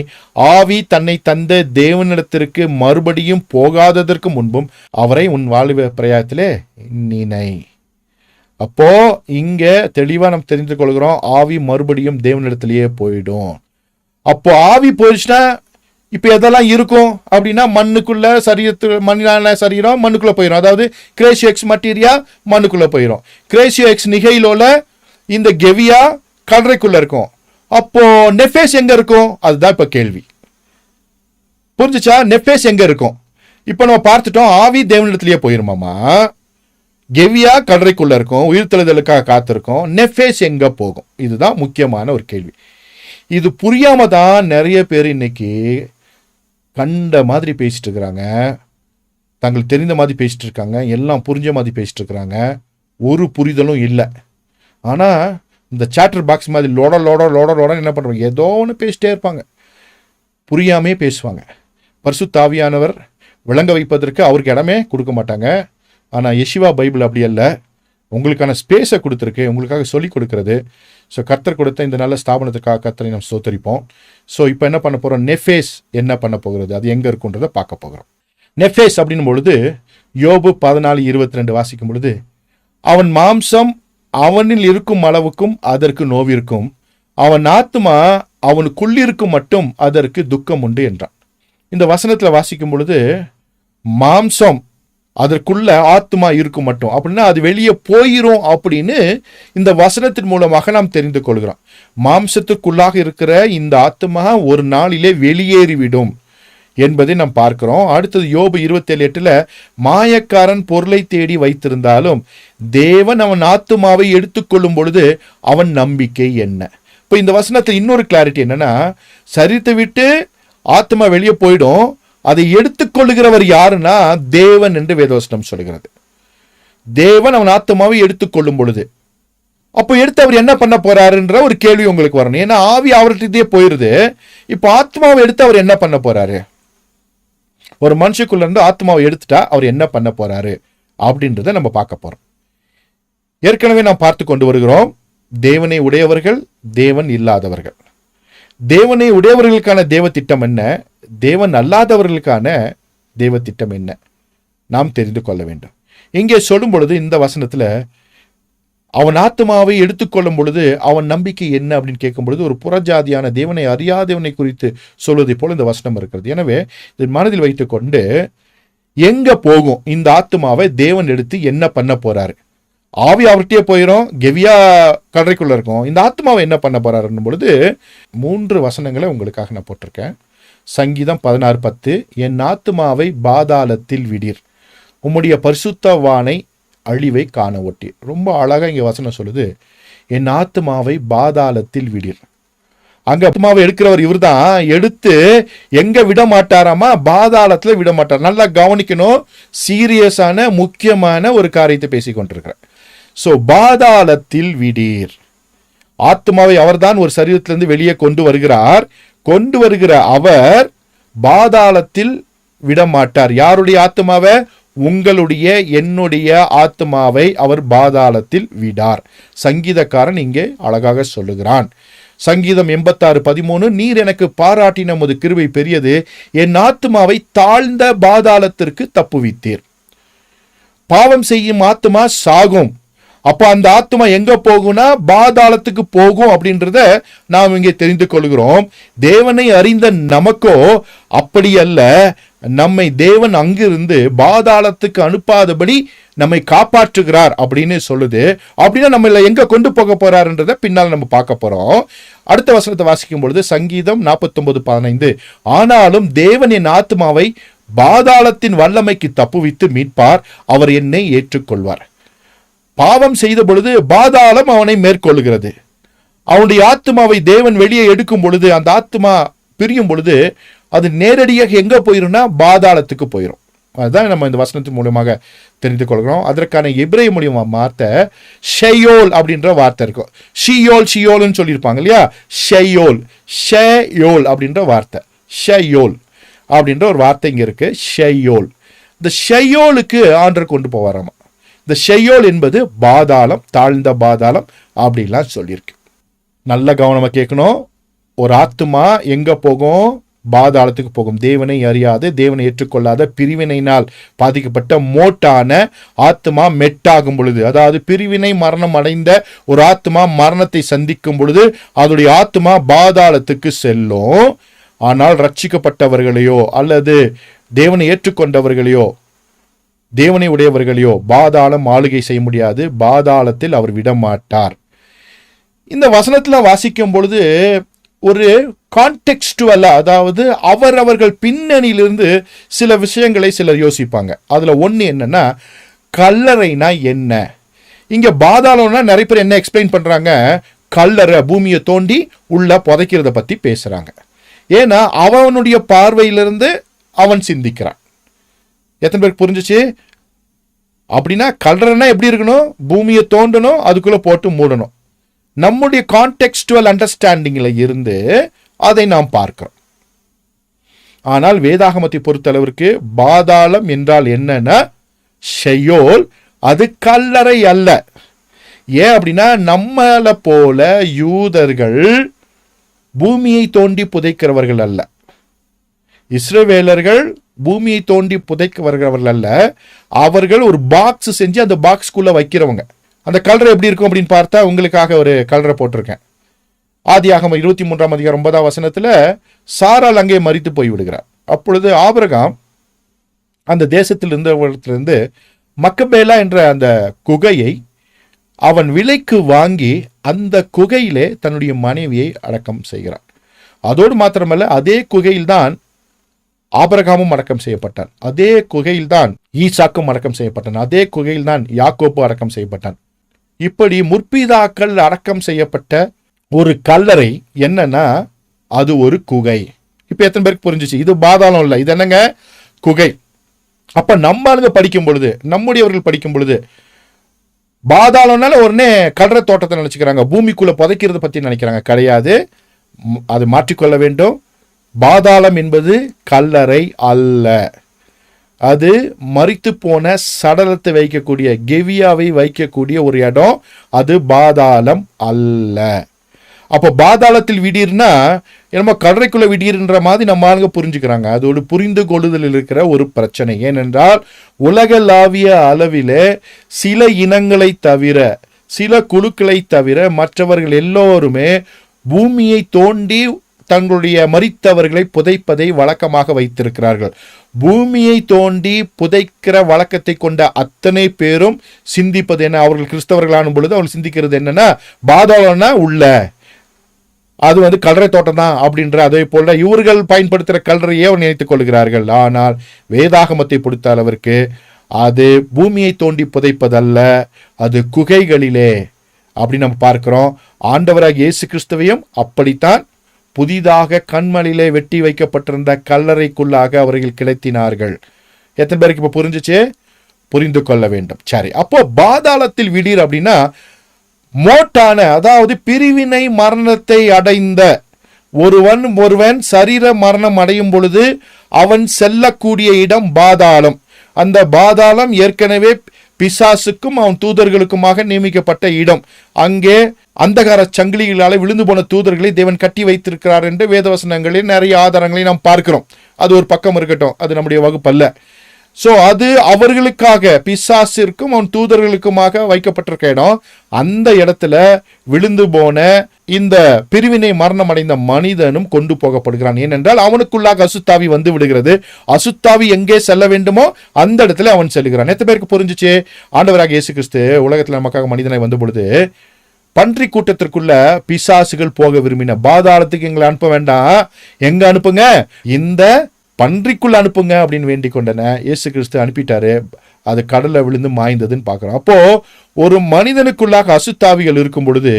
ஆவி தன்னை தந்த தேவனிடத்திற்கு மறுபடியும் போகாததற்கு முன்பும் அவரை உன் வாழ்வு பிரயாத்திலே நினை. அப்போ இங்க தெளிவா நம்ம தெரிந்து கொள்கிறோம், ஆவி மறுபடியும் தேவனிடத்திலேயே போயிடும். அப்போ ஆவி போயிடுச்சுன்னா இப்போ எதெல்லாம் இருக்கும் அப்படின்னா, மண்ணுக்குள்ள சரீரத்து மண்ணான சரீரம் மண்ணுக்குள்ள போயிடும். அதாவது கிரேசியோ எக்ஸ் மட்டீரியா மண்ணுக்குள்ள போயிடும். கிரேசியோ எக்ஸ் நிகையிலோல இந்த கெவியா கல்லறைக்குள்ள இருக்கும். அப்போ நெஃபேஸ் எங்க இருக்கும்? அதுதான் இப்ப கேள்வி. புரிஞ்சுச்சா? நெஃபேஸ் எங்க இருக்கும்? இப்ப நம்ம பார்த்துட்டோம், ஆவி தேவனிடத்திலேயே போயிருமாமா, கெவியா கல்லறைக்குள்ள இருக்கும், உயிர்த்தெழுதலுக்காக காத்திருக்கும். நெஃபேஸ் எங்க போகும்? இதுதான் முக்கியமான ஒரு கேள்வி. இது புரியாம தான் நிறைய பேர் இன்னைக்கு கண்ட மாதிரி பேசிட்டு இருக்கிறாங்க, தங்களுக்கு தெரிந்த மாதிரி பேசிட்டு இருக்காங்க, எல்லாம் புரிஞ்ச மாதிரி பேசிட்டு இருக்கிறாங்க, ஒரு புரிதலும் இல்லை. ஆனால் இந்த சாப்டர் பாக்ஸ் மாதிரி லோட லோட லோட லோட என்ன பண்ணுறாங்க, ஏதோ ஒன்று பேசிட்டே இருப்பாங்க, புரியாமே பேசுவாங்க. பரிசுத்த ஆவியானவர் விளங்க வைப்பதற்கு அவருக்கு இடமே கொடுக்க மாட்டாங்க. ஆனால் யெஷுவா பைபிள் அப்படி அல்ல, உங்களுக்கான ஸ்பேஸை கொடுத்துருக்கு, உங்களுக்காக சொல்லி கொடுக்கறது. ஸோ கர்த்தர் கொடுத்த இந்த நல்ல ஸ்தாபனத்துக்காக கர்த்தரை நம்ம ஸ்தோத்தரிப்போம். ஸோ இப்போ என்ன பண்ண போகிறோம், நெஃபேஸ் என்ன பண்ண போகிறது, அது எங்கே இருக்குன்றதை பார்க்க போகிறோம். நெஃபேஸ் அப்படின்னும் பொழுது யோபு 14:22 வாசிக்கும் பொழுது, அவன் மாம்சம் அவனில் இருக்கும் அளவுக்கும் அதற்கு நோவிருக்கும், அவன் ஆத்துமா அவனுக்குள்ளிருக்கும் மட்டும் அதற்கு துக்கம் உண்டு என்றான். இந்த வசனத்தில் வாசிக்கும் பொழுது மாம்சம் அதற்குள்ள ஆத்மா இருக்கும் மட்டும் அப்படின்னா அது வெளியே போயிரும் அப்படின்னு இந்த வசனத்தின் மூலமாக நாம் தெரிந்து கொள்கிறோம். மாம்சத்துக்குள்ளாக இருக்கிற இந்த ஆத்மா ஒரு நாளிலே வெளியேறிவிடும் என்பதை நாம் பார்க்கிறோம். அடுத்தது யோபு 27:8, மாயக்காரன் பொருளை தேடி வைத்திருந்தாலும் தேவன் அவன் ஆத்துமாவை எடுத்துக்கொள்ளும் பொழுது அவன் நம்பிக்கை என்ன? இப்போ இந்த வசனத்தில் இன்னொரு கிளாரிட்டி என்னன்னா, சரீரத்தை விட்டு ஆத்மா வெளியே போயிடும், அதை எடுத்துக்கொள்ளுகிறவர் யாருன்னா தேவன் என்று வேதவசனம் சொல்கிறது. தேவன் அவன் ஆத்மாவை எடுத்துக்கொள்ளும் பொழுது, அப்போ எடுத்து அவர் என்ன பண்ண போறாருன்ற ஒரு கேள்வி உங்களுக்கு வரணும். ஏன்னா ஆவி அவர்கிட்டயே போயிருது, இப்போ ஆத்மாவை எடுத்து அவர் என்ன பண்ண போறாரு? ஒரு மனுஷக்குள்ள இருந்து ஆத்மாவை எடுத்துட்டா அவர் என்ன பண்ண போறாரு அப்படின்றத நம்ம பார்க்க போறோம். ஏற்கனவே நாம் பார்த்து கொண்டு வருகிறோம், தேவனை உடையவர்கள், தேவன் இல்லாதவர்கள். தேவனை உடையவர்களுக்கான தேவ திட்டம் என்ன, தேவன் அல்லாதவர்களுக்கான தேவ திட்டம் என்ன, நாம் தெரிந்து கொள்ள வேண்டும். இங்கே சொல்லும் பொழுது இந்த வசனத்துல அவன் ஆத்மாவை எடுத்துக்கொள்ளும் பொழுது அவன் நம்பிக்கை என்ன அப்படின்னு கேட்கும் பொழுது ஒரு புறஜாதியான தேவனை அறியாதவனை குறித்து சொல்வதை போல இந்த வசனம் இருக்கிறது. எனவே இதை மனதில் வைத்துக்கொண்டு எங்க போகும் இந்த ஆத்மாவை தேவன் எடுத்து என்ன பண்ண போறாரு? ஆவி அவர்கிட்டயே போயிடும், கெவியா கல்லறைக்குள்ள இருக்கும், இந்த ஆத்மாவை என்ன பண்ண போறாருன்னும் பொழுது 3 வசனங்களை உங்களுக்காக நான் போட்டிருக்கேன். சங்கீதம் 16:10, என் ஆத்மாவை பாதாளத்தில் விடீர், உம்முடைய பரிசுத்தவானை அழிவை காண ஒட்டி. ரொம்ப அழகா இங்க வசனம் சொல்லுது, என் ஆத்மாவை பாதாளத்தில் விடீர். அங்க ஆத்மாவை எடுக்கிறவர் இவர் தான், எடுத்து எங்க விட மாட்டாராமா, பாதாளத்துல விட மாட்டார். நல்லா கவனிக்கணும், சீரியஸான முக்கியமான ஒரு காரியத்தை பேசிக் கொண்டிருக்கிறேன். சோ பாதாளத்தில் விடீர், ஆத்மாவை அவர்தான் ஒரு சரீரத்திலிருந்து வெளியே கொண்டு வருகிறார். கொண்டு வருகிற அவர் பாதாளத்தில் விட மாட்டார். யாருடைய ஆத்மாவை? உங்களுடைய என்னுடைய ஆத்மாவை அவர் பாதாளத்தில் விடார். சங்கீதக்காரன் இங்கே அழகாக சொல்லுகிறான். சங்கீதம் 86:13, நீர் எனக்கு பாராட்டின உமது கிருபை பெரியது, என் ஆத்துமாவை தாழ்ந்த பாதாளத்திற்கு தப்புவித்தீர். பாவம் செய்யும் ஆத்துமா சாகும். அப்ப அந்த ஆத்மா எங்க போகும்னா பாதாளத்துக்கு போகும் அப்படின்றத நாம் இங்கே தெரிந்து கொள்கிறோம். தேவனை அறிந்த நமக்கோ அப்படி அல்ல. நம்மை தேவன் அங்கிருந்து பாதாளத்துக்கு அனுப்பாதபடி நம்மை காப்பாற்றுகிறார் அப்படின்னு சொல்லுது. அப்படின்னா நம்ம எங்க கொண்டு போக போறாருன்றத பின்னால் நம்ம பார்க்க போறோம். அடுத்த வசனத்தை வாசிக்கும் பொழுது சங்கீதம் 49:15, ஆனாலும் தேவன் என் ஆத்மாவை பாதாளத்தின் வல்லமைக்கு தப்புவித்து மீட்பார், அவர் என்னை ஏற்றுக்கொள்வார். பாவம் செய்த பொழுது பாதாளம் அவனை மேற்கொள்ளுகிறது. அவனுடைய ஆத்மாவை தேவன் வெளியே எடுக்கும் பொழுது, அந்த ஆத்மா பிரியும் பொழுது அது நேரடியாக எங்க போயிரும்னா பாதாளத்துக்கு போயிடும். அதுதான் நம்ம இந்த வசனத்தின் மூலமாக தெரிந்து கொள்கிறோம். அதற்கான எபிரேய மொழி வார்த்தை ஷெயோல் அப்படின்ற வார்த்தை இருக்கும். ஷியோல்னு சொல்லியிருப்பாங்க இல்லையா, ஷெயோல் அப்படின்ற வார்த்தை, ஷெயோல் அப்படின்ற ஒரு வார்த்தை இங்க இருக்கு. ஷெயோல், இந்த ஷெயோலுக்கு ஆண்டவர் கொண்டு போவாராமா. இந்த ஷெயோல் என்பது பாதாளம், தாழ்ந்த பாதாளம் அப்படின்லாம் சொல்லியிருக்கு. நல்ல கவனமா கேட்கணும். ஒரு ஆத்துமா எங்க போகும்? பாதாளத்துக்கு போகும். தேவனை அறியாத, தேவனை ஏற்றுக்கொள்ளாத, பிரிவினையினால் பாதிக்கப்பட்ட மோட்டான ஆத்மா மெட்டாகும் பொழுது, அதாவது பிரிவினை மரணம் அடைந்த ஒரு ஆத்மா மரணத்தை சந்திக்கும் பொழுது அதோடைய ஆத்மா பாதாளத்துக்கு செல்லும். ஆனால் ரட்சிக்கப்பட்டவர்களையோ அல்லது தேவனை ஏற்றுக்கொண்டவர்களையோ தேவனை உடையவர்களையோ பாதாளம் ஆளுகை செய்ய முடியாது. பாதாளத்தில் அவர் விடமாட்டார். இந்த வசனத்துல வாசிக்கும் பொழுது ஒரு கான்டெக்ஸ்டுவலா, அதாவது அவர்கள் பின்னணியிலிருந்து சில விஷயங்களை சிலர் யோசிப்பாங்க. அதுல ஒண்ணு என்னன்னா, கல்லறைனா என்ன? இங்க பாதாளம்னா நிறைய பேர் என்ன எக்ஸ்பிளைன் பண்றாங்க, கல்லறை பூமியை தோண்டி உள்ள புதைக்கிறத பத்தி பேசுறாங்க. ஏன்னா அவனுடைய பார்வையிலிருந்து அவன் சிந்திக்கிறான். எத்தனை பேருக்கு புரிஞ்சிச்சு? அப்படின்னா கல்லறைனா எப்படி இருக்கணும்? பூமியை தோண்டணும், அதுக்குள்ள போட்டு மூடணும். நம்முடைய கான்டெக்ஸ்டுவல் அண்டர்ஸ்டாண்டிங்ல இருந்து அதை நாம் பார்க்கிறோம். ஆனால் வேதாகமத்தை பொறுத்தளவிற்கு பாதாளம் என்றால் என்னன்னா ஷெயோல், அது கல்லறை அல்ல. ஏன் அப்படின்னா நம்மளை போல யூதர்கள் பூமியை தோண்டி புதைக்கிறவர்கள் அல்ல. இஸ்ரவேலர்கள் பூமியை தோண்டி புதைக்கிறவர்கள் அல்ல. அவர்கள் ஒரு பாக்ஸ் செஞ்சு அந்த பாக்ஸ்குள்ள வைக்கிறவங்க. அந்த கல்லறை எப்படி இருக்கும் அப்படின்னு பார்த்தா உங்களுக்காக ஒரு கல்லறை போட்டிருக்கேன். ஆதியாகமம் 23:9 சாராள் அங்கே மரித்து போய் விடுகிறார். அப்பொழுது ஆபிரகாம் அந்த தேசத்தில் இருந்தவற்றிலிருந்து மக்கபேலா என்ற அந்த குகையை அவன் விலைக்கு வாங்கி அந்த குகையிலே தன்னுடைய மனைவியை அடக்கம் செய்கிறார். அதோடு மாத்திரமல்ல, அதே குகையில்தான் ஆபிரகாமும் அடக்கம் செய்யப்பட்டான். அதே குகையில்தான் ஈசாக்கும் அடக்கம் செய்யப்பட்டான். அதே குகையில்தான் யாக்கோப்பு அடக்கம் செய்யப்பட்டான். இப்படி முற்பிதாக்கள் அடக்கம் செய்யப்பட்ட ஒரு கல்லறை என்னன்னா அது ஒரு குகை. இப்ப எத்தனை பேருக்கு புரிஞ்சிச்சு? இது பாதாளம் இல்லை, இது என்னங்க? குகை. அப்ப நம்ம படிக்கும் பொழுது, நம்முடையவர்கள் படிக்கும் பொழுது பாதாளம்னால உடனே கல்லறை தோட்டத்தை நினைச்சுக்கிறாங்க, பூமிக்குள்ள புதைக்கிறது பத்தி நினைக்கிறாங்க. கிடையாது, அது மாற்றிக்கொள்ள வேண்டும். பாதாளம் என்பது கல்லறை அல்ல. அது மரித்து போன சடலத்தை வைக்கக்கூடிய, கெவியாவை வைக்கக்கூடிய ஒரு இடம். அது பாதாளம் அல்ல. அப்போ பாதாளத்தில் விடீர்னா நம்ம கல்லறைக்குள்ள விடீர்ன்ற மாதிரி நம்ம ஆளுங்க புரிஞ்சுக்கிறாங்க. அதோடு புரிந்து கொள்ளுதல் இருக்கிற ஒரு பிரச்சனை. ஏனென்றால் உலகளாவிய அளவிலே சில இனங்களை தவிர, சில குழுக்களை தவிர மற்றவர்கள் எல்லோருமே பூமியை தோண்டி தங்களுடைய மரித்தவர்களை புதைப்பதை வழக்கமாக வைத்திருக்கிறார்கள். பூமியை தோண்டி புதைக்கிற வழக்கத்தை கொண்ட அத்தனை பேரும் சிந்திப்பது என்ன? அவர்கள் கிறிஸ்தவர்களான பொழுது அவர்கள் சிந்திக்கிறது என்னன்னா, பாதாளம்னா உள்ள அது கல்லறை தோட்டம் தான் அப்படின்ற, அதே போல இவர்கள் பயன்படுத்துகிற கல்லறையே நினைத்துக் கொள்கிறார்கள். ஆனால் வேதாகமத்தை பொறுத்த அளவிற்கு அது பூமியை தோண்டி புதைப்பதல்ல, அது குகைகளிலே அப்படி நம்ம பார்க்கிறோம். ஆண்டவராக இயேசு கிறிஸ்துவையும் அப்படித்தான் புதிதாக கண்மலையிலே வெட்டி வைக்கப்பட்டிருந்த கல்லறைக்குள்ளாக அவர்கள் கிடத்தினார்கள். எத்தனை பேருக்கு இப்ப புரிஞ்சுச்சு? புரிந்து கொள்ள வேண்டும். சரி, அப்போ பாதாளத்தில் விடீர் அப்படின்னா மோட்டான, அதாவது பிரிவினை மரணத்தை அடைந்த ஒருவன் சரீர மரணம் அடையும் பொழுது அவன் செல்லக்கூடிய இடம் பாதாளம். அந்த பாதாளம் ஏற்கனவே பிசாசுக்கும் அவன் தூதர்களுக்குமாக நியமிக்கப்பட்ட இடம். அங்கே அந்தகார சங்கிலிகளால் விழுந்து போன தூதர்களை தேவன் கட்டி வைத்திருக்கிறார் என்று வேதவசனங்களில் நிறைய ஆதாரங்களை நாம் பார்க்கிறோம். அது ஒரு பக்கம் இருக்கட்டும், அது நம்முடைய வகுப்பு அல்ல. ஸோ அது அவர்களுக்காக, பிசாசிற்கும் அவன் தூதர்களுக்குமாக வைக்கப்பட்டிருக்க இடம். அந்த இடத்துல விழுந்து போன இந்த பிரிவினை மரணம் அடைந்த மனிதனும் கொண்டு போகப்படுகிறான். ஏனென்றால் அவனுக்குள்ளாக அசுத்தாவி வந்து விடுகிறது. அசுத்தாவி எங்கே செல்ல வேண்டுமோ அந்த இடத்துல அவன் செல்லுகிறான். எத்தனை பேருக்கு புரிஞ்சுச்சு? ஆண்டவராக இயேசு கிறிஸ்து உலகத்தில் நமக்காக மனிதனை வந்த பொழுது பன்றி கூட்டத்திற்குள்ள பிசாசுகள் போக விரும்பின. பாதாளத்துக்கு எங்களை அனுப்ப வேண்டாம், எங்க அனுப்புங்க, இந்த பன்றிக்குள்ள அனுப்புங்க அப்படின்னு வேண்டிக் கொண்டன. இயேசு கிறிஸ்து அனுப்பிட்டாரு. அது கடல்ல விழுந்து மாய்ந்ததுன்னு பார்க்கிறோம். அப்போ ஒரு மனிதனுக்குள்ளாக அசுத்தாவிகள் இருக்கும் பொழுது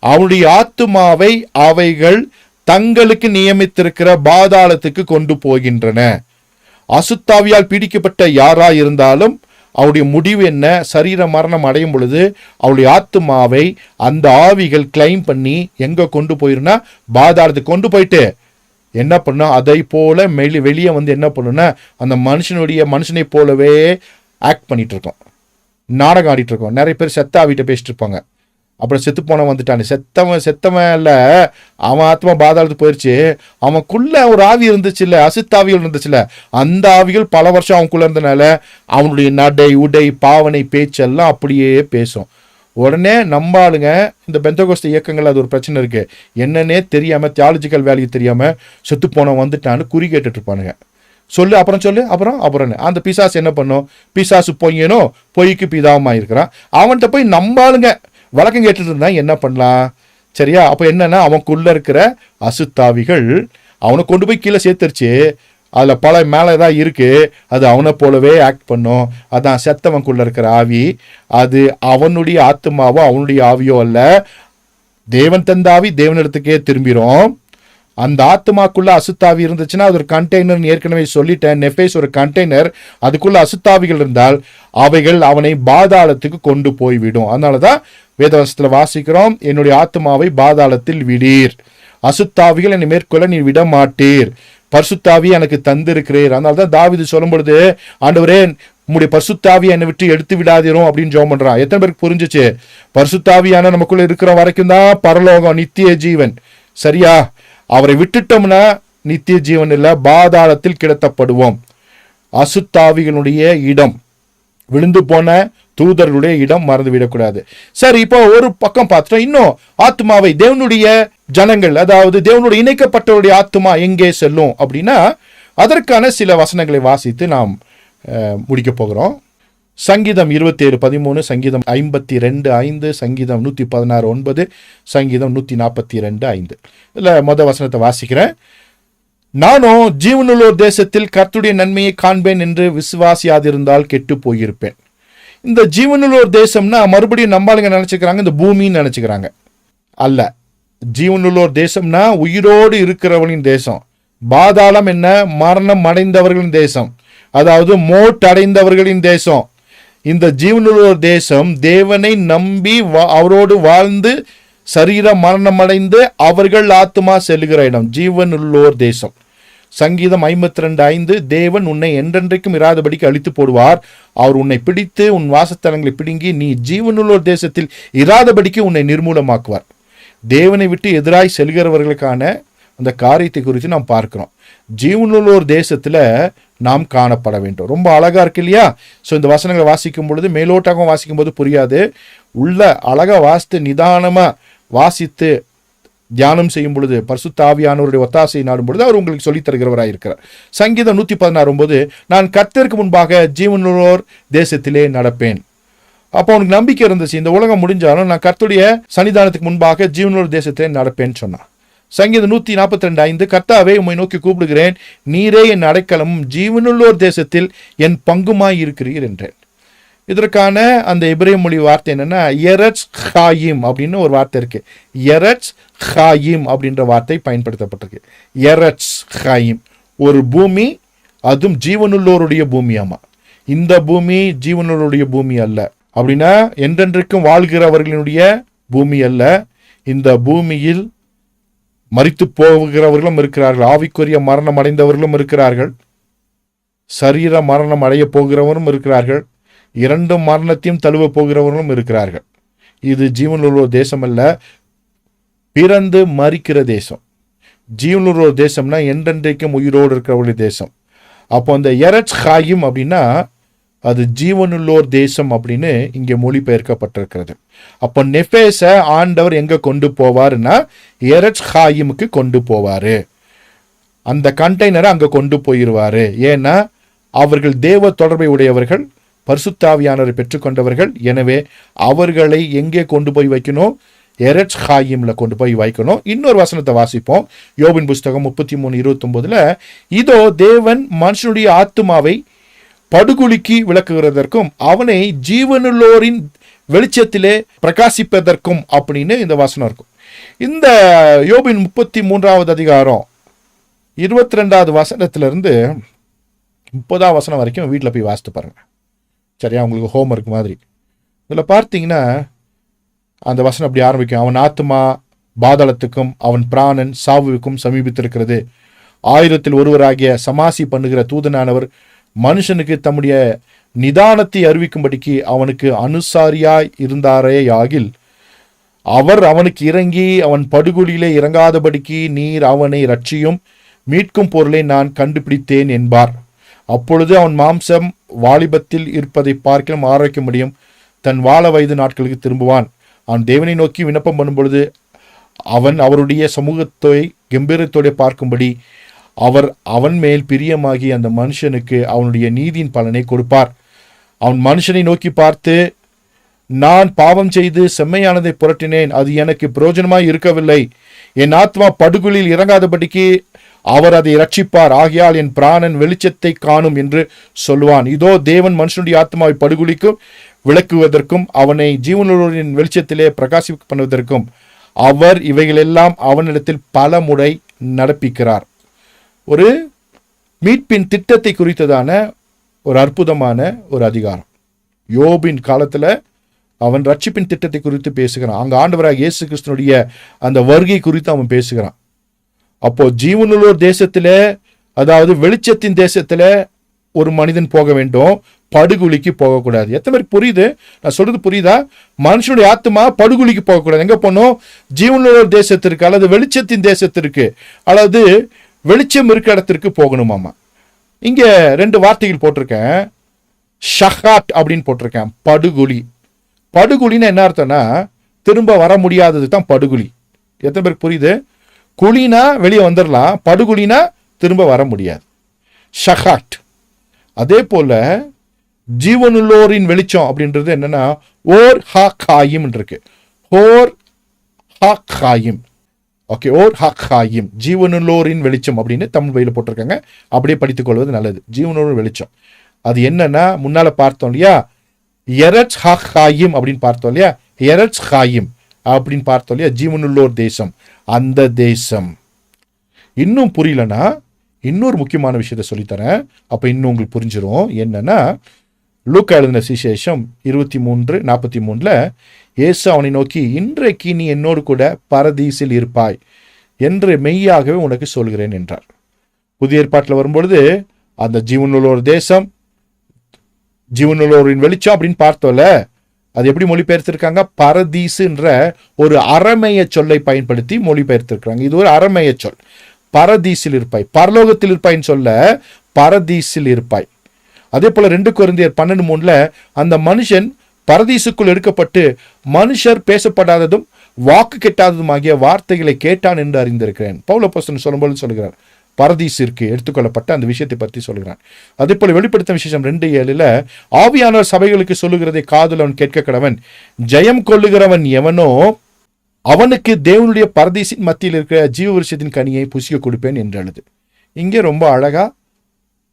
அவனுடைய ஆத்துமாவை அவைகள் தங்களுக்கு நியமித்திருக்கிற பாதாளத்துக்கு கொண்டு போகின்றன. அசுத்தாவியால் பீடிக்கப்பட்ட யாரா இருந்தாலும் அவருடைய முடிவு என்ன? சரீர மரணம் அடையும் பொழுது அவருடைய ஆத்துமாவை அந்த ஆவிகள் கிளைம் பண்ணி எங்க கொண்டு போயிருன்னா பாதாளத்துக்கு கொண்டு போயிட்டு என்ன பண்ணா அதை போல வெளியே வந்து என்ன பண்ணுன்னா அந்த மனுஷனை போலவே ஆக்ட் பண்ணிட்டு இருக்கோம், நாடகம் ஆடிட்டு இருக்கோம். நிறைய பேர் செத்த ஆவிட்ட பேசிட்டு இருப்பாங்க. அப்புறம் செத்து போன வந்துட்டானே, செத்தவன் இல்லை, அவன் ஆத்மா பாதாளத்துக்கு போயிடுச்சு. அவனுக்குள்ள ஒரு ஆவி இருந்துச்சு இல்லை, அசுத்தாவிகள் இருந்துச்சுல்ல, அந்த ஆவிகள் பல வருஷம் அவனுக்குள்ள இருந்தனால அவனுடைய நடை உடை பாவனை பேச்செல்லாம் அப்படியே பேசும். உடனே நம்ம ஆளுங்க இந்த பெந்தகோஸ்து இயக்கங்கள் அது ஒரு பிரச்சனை இருக்கு, என்னன்னே தெரியாம தியாலஜிக்கல் வேல்யூ தெரியாம செத்து போன வந்துட்டான்னு குறி கேட்டுட்டு இருப்பானுங்க. சொல்லு அப்புறம் அந்த பிசாசு என்ன பண்ணும்? பிசாசு பொய்யனோ பொய்க்கு பிதாவமா இருக்கிறான். அவன்கிட்ட போய் நம்ம ஆளுங்க வழக்கம் கேட்டுட்டு இருந்தா என்ன பண்ணலாம்? சரியா? அப்ப என்னன்னா அவனுக்குள்ள இருக்கிற அசுத்தாவிகள் அவனை கொண்டு போய் கீழே சேர்த்துருச்சு. அதில் பல மேலே தான் இருக்கு, அது அவனை போலவே ஆக்ட் பண்ணும். அதான் செத்தவனுக்குள்ள இருக்கிற ஆவி. அது அவனுடைய ஆத்மாவோ அவனுடைய ஆவியோ அல்ல, தேவன் தந்த ஆவி தேவனிடத்துக்கே திரும்பிடும். அந்த ஆத்மாக்குள்ள அசுத்தாவி இருந்துச்சுன்னா அது ஒரு கண்டெய்னர். ஏற்கனவே சொல்லிட்டேன், நெஃபேஸ் ஒரு கண்டெய்னர். அதுக்குள்ள அசுத்தாவிகள் இருந்தால் அவைகள் அவனை பாதாளத்துக்கு கொண்டு போய்விடும். அதனாலதான் வேதவசத்துல வாசிக்கிறோம், என்னுடைய ஆத்மாவை பாதாளத்தில் விடீர், அசுத்தாவிகள் என்னை மேற்கொள்ள நீ விட மாட்டீர், பரிசுத்தாவி எனக்கு தந்திருக்கிறீர். அதனாலதான் தாவீது சொல்லும் பொழுது, ஆண்டவரே உம்முடைய பரிசுத்தாவி என்னை விட்டு எடுத்து விடாதீரும் அப்படின்னு ஜெபம் பண்றான். எத்தனை பேருக்கு புரிஞ்சுச்சு? பரிசுத்தாவியான நமக்குள்ள இருக்கிற வரைக்கும் தான் பரலோகம், நித்திய ஜீவன். சரியா? அவரை விட்டுட்டோம்னா நித்திய ஜீவன் இல்ல, பாதாளத்தில் கிடத்தப்படுவோம். அசுத்தாவிகளுடைய இடம், விழுந்து போன தூதர்களுடைய இடம் மறந்து விடக்கூடாது. சரி, இப்போ ஒரு பக்கம் பார்த்துட்டோம். இன்னும் ஆத்மாவை தேவனுடைய ஜனங்கள், அதாவது தேவனுடைய இணைக்கப்பட்டவருடைய ஆத்மா எங்கே செல்லும் அப்படின்னா அதற்கான சில வசனங்களை வாசித்து நாம் முடிக்க போகிறோம். சங்கீதம் 27:13, சங்கீதம் 52:5, சங்கீதம் 116:9, சங்கீதம் 142:5. இதில் மொதல் வசனத்தை வாசிக்கிறேன். நானும் ஜீவனுள்ளோர் தேசத்தில் கர்த்தருடைய நன்மையை காண்பேன் என்று விசுவாசியாதிருந்தால் கெட்டு போயிருப்பேன். இந்த ஜீவனுள்ளோர் தேசம்னா மறுபடியும் நம்பாளுங்க நினைச்சுக்கிறாங்க இந்த பூமின்னு நினைச்சுக்கிறாங்க. அல்ல, ஜீவனுள்ளோர் தேசம்னா உயிரோடு இருக்கிறவர்களின் தேசம். பாதாளம் என்ன? மரணம் அடைந்தவர்களின் தேசம், அதாவது மோட் அடைந்தவர்களின் தேசம். இந்த ஜீவனுள்ளோர் தேசம் தேவனை நம்பி அவரோடு வாழ்ந்து சரீர மரணம் அடைந்து அவர்கள் ஆத்மா செல்லுகிற இடம் ஜீவனுள்ளோர் தேசம். சங்கீதம் 52:5, தேவன் உன்னை என்றென்றைக்கும் இராதபடிக்கு அழித்து போடுவார், அவர் உன்னை பிடித்து உன் வாசத்தலங்களை பிடுங்கி நீ ஜீவனுள்ளோர் தேசத்தில் இராதபடிக்கு உன்னை நிர்மூலமாக்குவார். தேவனை விட்டு எதிராய் செல்கிறவர்களுக்கான அந்த காரியத்தை குறித்து நாம் பார்க்கிறோம். ஜீவனுள்ளோர் தேசத்துல நாம் காணப்பட வேண்டும். ரொம்ப அழகா இருக்கு இல்லையா? ஸோ இந்த வசனங்களை வாசிக்கும் பொழுது மேலோட்டாகவும் வாசிக்கும் போது புரியாது, உள்ள அழகா வாசித்து நிதானமா வாசித்து தியானம் செய்யும் பொழுது பரிசுத்த ஆவியானவருடைய ஒத்தாசையை நாடும் பொழுது அவர் உங்களுக்கு சொல்லித் தருகிறவராக இருக்கிறார். சங்கீதம் 116:9, நான் கர்த்தருக்கு முன்பாக ஜீவனுள்ளோர் தேசத்திலே நடப்பேன். அப்போ அவனுக்கு நம்பிக்கை இருந்துச்சு, இந்த உலகம் முடிஞ்சாலும் நான் கர்த்தருடைய சன்னிதானத்துக்கு முன்பாக ஜீவனுள்ளோர் தேசத்திலே நடப்பேன்னு சொன்னான். சங்கீதம் 142:5, கர்த்தாவே உம்மை நோக்கி கூப்பிடுகிறேன், நீரே என் அடைக்கலமும் ஜீவனுள்ளோர் தேசத்தில் என் பங்குமாய் இருக்கிறீர் என்றேன். இதற்கான அந்த எபிரேய மொழி வார்த்தை என்னன்னா எரட்ஸ் ஹாயிம் அப்படின்னு ஒரு வார்த்தை இருக்கு. எரட்ஸ் ஹாயிம் அப்படின்ற வார்த்தை பயன்படுத்தப்பட்டிருக்கு. எரட்ஸ் ஹாயிம், ஒரு பூமி, அதுவும் ஜீவனுள்ளோருடைய பூமியாமா. இந்த பூமி ஜீவனுள்ளோருடைய பூமி அல்ல. அப்படின்னா என்றென்றைக்கும் வாழ்கிறவர்களுடைய பூமி அல்ல. இந்த பூமியில் மரித்து போகிறவர்களும் இருக்கிறார்கள், ஆவிக்குரிய மரணம் அடைந்தவர்களும் இருக்கிறார்கள், சரீர மரணம் அடைய போகிறவரும் இருக்கிறார்கள். இரண்டு மரணத்தையும் தழுவ போகிறவர்களும் இருக்கிறார்கள். இது ஜீவனுள்ள தேசம் அல்ல, பிறந்து மரிக்கிற தேசம். ஜீவனுள்ள தேசம்னா என்றென்றைக்கும் உயிரோடு இருக்கிறவர்களுடைய தேசம். அப்போ அந்த எரட்ஸ் ஹாயிம் அப்படின்னா அது ஜீவனுள்ளோர் தேசம் அப்படின்னு இங்கே மொழிபெயர்க்கப்பட்டிருக்கிறது. அப்போ நெஃபேஸ ஆண்டவர் எங்க கொண்டு போவாருன்னா எரட்ஸ் ஹாயிமுக்கு கொண்டு போவாரு. அந்த கண்டெய்னரை அங்க கொண்டு போயிருவாரு. ஏன்னா அவர்கள் தேவ தொடர்பை உடையவர்கள், பரிசுத்தாவியானவரை பெற்றுக்கொண்டவர்கள். எனவே அவர்களை எங்கே கொண்டு போய் வைக்கணும்? எரட்ஸ் ஹாயிம்ல கொண்டு போய் வைக்கணும். இன்னொரு வசனத்தை வாசிப்போம். யோபின் புஸ்தகம் 33:29. இதோ தேவன் மனுஷனுடைய ஆத்துமாவை படுகுழிக்கு விளக்குகிறதற்கும் அவனை ஜீவனுள்ளோரின் வெளிச்சத்திலே பிரகாசிப்பதற்கும் அப்படின்னு இந்த வசனம் இருக்கும். இந்த யோபின் 33வது அதிகாரம் 22வது வசனத்திலிருந்து 30வது வசனம் வரைக்கும் வீட்டில் போய் வாசித்து பாருங்க. சரியா? உங்களுக்கு ஹோம்ஒர்க் மாதிரி. இதில் பார்த்தீங்கன்னா அந்த வசனம் அப்படி ஆரம்பிக்கும். அவன் ஆத்மா பாதாளத்துக்கும் அவன் பிராணன் சாவுக்கும் சமீபித்திருக்கிறது. 1000 ஒருவராகிய சமாசி பண்ணுகிற தூதனானவர் மனுஷனுக்கு தம்முடைய நிதானத்தை அறிவிக்கும்படிக்கு அவனுக்கு அனுசாரியாய் இருந்தாரே ஆகில் அவர் அவனுக்கு இறங்கி அவன் படுகொலியிலே இறங்காதபடிக்கு நீர் அவனை ரட்சியும் மீட்கும் பொருளை நான் கண்டுபிடித்தேன் என்பார். அப்பொழுது அவன் மாம்சம் வாலிபத்தில் இருப்பதை பார்க்கலாம் ஆரோக்கிய முடியும். தன் வாழ வயது நாட்களுக்கு திரும்புவான். அவன் தேவனை நோக்கி விண்ணப்பம் பண்ணும் பொழுது அவன் அவருடைய சமூகத்தை கம்பீரத்தோடு பார்க்கும்படி அவர் அவன் மேல் பிரியமாகி அந்த மனுஷனுக்கு அவனுடைய நீதியின் பலனை கொடுப்பார். அவன் மனுஷனை நோக்கி பார்த்து, நான் பாவம் செய்து செம்மையானதை புரட்டினேன், அது எனக்கு பிரயோஜனமாய் இருக்கவில்லை. என் ஆத்மா படுகுழியில் இறங்காதபடிக்கு அவர் அதை ரட்சிப்பார். ஆகையால் என் பிராணன் வெளிச்சத்தை காணும் என்று சொல்லுவான். இதோ தேவன் மனுஷனுடைய ஆத்மாவை படுகுழிக்கும் விளக்குவதற்கும் அவனை ஜீவனுள்ளோரின் வெளிச்சத்திலே பிரகாசிக்க பண்ணுவதற்கும் அவர் இவைகளெல்லாம் அவனிடத்தில் பல முறை நடப்பிக்கிறார். ஒரு மீட்பின் திட்டத்தை குறித்ததான ஒரு அற்புதமான ஒரு அதிகாரம். யோபின் காலத்துல அவன் ரட்சிப்பின் திட்டத்தை குறித்து பேசுகிறான். அங்க ஆண்டவராக இயேசு கிறிஸ்துனுடைய அந்த வருகை குறித்து அவன் பேசுகிறான். அப்போ ஜீவனுள்ளோர் தேசத்துல, அதாவது வெளிச்சத்தின் தேசத்துல ஒரு மனிதன் போக வேண்டும், படுகுழிக்கு போகக்கூடாது. எத்தனை பேர் புரியுது? நான் சொல்றது புரியுதா? மனுஷனுடைய ஆத்மா படுகுழிக்கு போகக்கூடாது. எங்க போனோம்? ஜீவனுள்ளோர் தேசத்திற்கு அல்லது வெளிச்சத்தின் தேசத்திற்கு அல்லது வெளிச்சம் இருக்க இடத்திற்கு போகணுமாமா. இங்க 2 வார்த்தைகள் போட்டிருக்கேன். ஷஹாட் அப்படின்னு போட்டிருக்கேன். படுகுழி. படுகுழின்னு என்ன அர்த்தம்னா திரும்ப வர முடியாதது தான் படுகுழி. எத்தனை பேருக்கு புரியுது? குழினா வெளியே வந்துடலாம், படுகுழினா திரும்ப வர முடியாது. ஷஹாட். அதே போல ஜீவனுள்ளோரின் வெளிச்சம் அப்படின்றது என்னன்னா ஓர் ஹாக்காயிம் இருக்கு. ஓர் ஹாக்காயிம். ஓகே, ஓர் ஹாக்காயிம், ஜீவனுள்ளோரின் வெளிச்சம் அப்படின்னு தமிழ் வழியில் போட்டிருக்காங்க. அப்படியே படித்துக் கொள்வது நல்லது. ஜீவனுள்ளோரின் வெளிச்சம் அது என்னன்னா முன்னால பார்த்தோம் இல்லையா, எரட்ஸ் ஹாக்காயிம் அப்படின்னு பார்த்தோம் இல்லையா, எரட்ஸ் ஹாயிம் அப்படின்னு பார்த்தோம் இல்லையா, ஜீவனுள்ளோர் தேசம். அந்த தேசம் இன்னும் புரியலன்னா இன்னொரு முக்கியமான விஷயத்த சொல்லித்தரேன். அப்ப இன்னும் உங்களுக்கு புரிஞ்சிடும். என்னன்னா லூக்கா எழுதின சுவிசேஷம் 23:43 இயேசு அவனை நோக்கி, இன்றைக்கு நீ என்னோடு கூட பரதீசில் இருப்பாய் என்று மெய்யாகவே உனக்கு சொல்கிறேன் என்றார். புதிய ஏற்பாட்டில் வரும்பொழுது அந்த ஜீவனுள்ளோர் தேசம், ஜீவனுள்ளோரின் வெளிச்சம் அப்படின்னு பார்த்தோம்ல, அது எப்படி மொழிபெயர்த்திருக்காங்க? பரதீசுன்ற ஒரு அரமேய சொல்லை பயன்படுத்தி மொழிபெயர்த்திருக்கிறாங்க. இது ஒரு அரமேய சொல். பரதீசில் இருப்பாய், பரலோகத்தில் இருப்பாய்ன்னு சொல்ல பரதீசில் இருப்பாய். அதே போல 2 கொரிந்தியர் 12:3 அந்த மனுஷன் பரதீசுக்குள் எடுக்கப்பட்டு மனுஷர் பேசப்படாததும் வாக்கு கெட்டாததும் ஆகிய வார்த்தைகளை கேட்டான் என்று அறிந்திருக்கிறேன். பவுல் அப்போஸ்தலன் சொல்லும்போது சொல்கிறார், பரதீசிற்கு எடுத்துக்கொள்ளப்பட்ட அந்த விஷயத்தை பற்றி சொல்கிறான். அதே போல வெளிப்படுத்தும் விசேஷம் 2:7 ஆவியானவர் சபைகளுக்கு சொல்லுகிறதை காதுல அவன் கேட்க கடவன். ஜெயம் கொள்ளுகிறவன் எவனோ அவனுக்கு தேவனுடைய பரதீசின் மத்தியில் இருக்கிற ஜீவவிருட்சத்தின் கனியை புசிக்க கொடுப்பேன் என்று எழுது. இங்கே ரொம்ப அழகா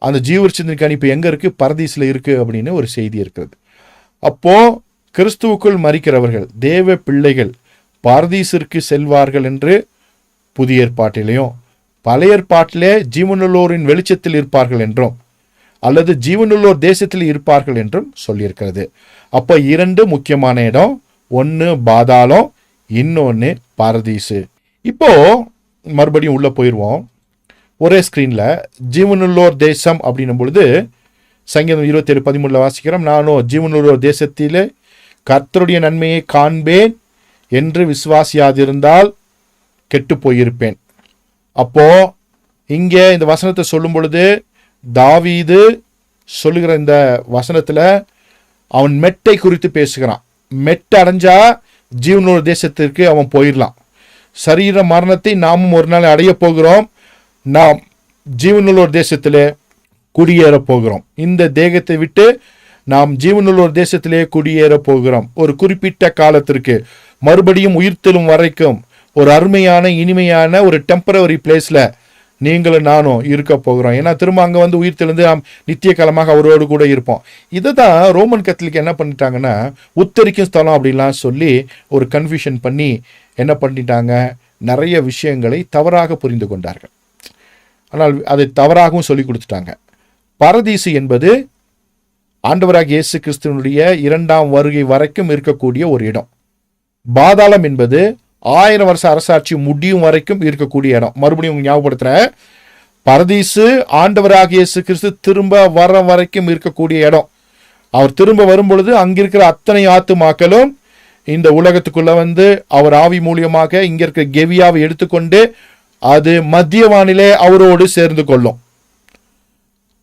அந்த ஜீவவிருட்சத்தின் கனி இப்ப எங்க இருக்கு? பரதீசில் இருக்கு அப்படின்னு ஒரு செய்தி இருக்கிறது. அப்போ கிறிஸ்துவுக்குள் மரிக்கிறவர்கள், தேவ பிள்ளைகள் பரதீசிற்கு செல்வார்கள் என்று புதிய ஏற்பாட்டிலையும், பழைய ஏற்பாட்டிலே ஜீவனுள்ளோரின் வெளிச்சத்தில் இருப்பார்கள் என்றும் அல்லது ஜீவனுள்ளோர் தேசத்தில் இருப்பார்கள் என்றும் சொல்லியிருக்கிறது. அப்போ 2 முக்கியமான இடம், ஒன்று பாதாளம், இன்னொன்று பரதீசு. இப்போ மறுபடியும் உள்ள போயிடுவோம். ஒரே ஸ்கிரீன்ல ஜீவனுள்ளோர் தேசம் அப்படின்னும் பொழுது சங்கீதம் 27:13 வாசிக்கிறோம், நானும் ஜீவனுள்ள தேசத்திலே கர்த்தருடைய நன்மையை காண்பேன் என்று விசுவாசியாதிருந்தால் கெட்டு போயிருப்பேன். அப்போ இங்கே இந்த வசனத்தை சொல்லும் பொழுது தாவீது சொல்லுகிற இந்த வசனத்துல அவன் மெட்டை குறித்து பேசுகிறான். மெட்டு அடைஞ்சா ஜீவனுள்ள தேசத்திற்கு அவன் போயிடலாம். சரீர மரணத்தை நாமும் ஒரு நாள் அடைய போகிறோம். நாம் ஜீவனுள்ள தேசத்திலே குடியேற போகிறோம். இந்த தேகத்தை விட்டு நாம் ஜீவனுள்ள தேசத்திலே குடியேற போகிறோம். ஒரு குறிப்பிட்ட காலத்திற்கு மறுபடியும் உயிர்த்தெழும் வரைக்கும் ஒரு அருமையான இனிமையான ஒரு டெம்பரவரி பிளேஸ்ல நீங்களும் நானும் இருக்க போகிறோம். ஏன்னா திரும்ப அங்கே வந்து உயிர்த்தெழுந்து நாம் நித்திய காலமாக அவரோடு கூட இருப்போம். இதை தான் ரோமன் கத்தோலிக் என்ன பண்ணிட்டாங்கன்னா உத்தரிக்கும் ஸ்தலம் அப்படின்லாம் சொல்லி ஒரு கன்ஃபியூஷன் பண்ணி என்ன பண்ணிட்டாங்க, நிறைய விஷயங்களை தவறாக புரிந்து கொண்டார்கள். ஆனால் அதை தவறாகவும் சொல்லி கொடுத்துட்டாங்க. பரதீசு என்பது ஆண்டவராகிய இயேசு கிறிஸ்துவனுடைய 2ஆம் வருகை வரைக்கும் இருக்கக்கூடிய ஒரு இடம். பாதாளம் என்பது 1000 வருஷ அரசாட்சி முடியும் வரைக்கும் இருக்கக்கூடிய இடம். மறுபடியும் ஞாபகப்படுத்துறேன், பரதீசு ஆண்டவராகிய இயேசு கிறிஸ்து திரும்ப வர வரைக்கும் இருக்கக்கூடிய இடம். அவர் திரும்ப வரும் பொழுது அங்கிருக்கிற அத்தனை ஆத்துமாக்களும் இந்த உலகத்துக்குள்ள வந்து அவர் ஆவி மூலியமாக இங்க இருக்கிற கெவியாவை எடுத்துக்கொண்டு அது மத்தியவானிலே அவரோடு சேர்ந்து கொள்ளும்.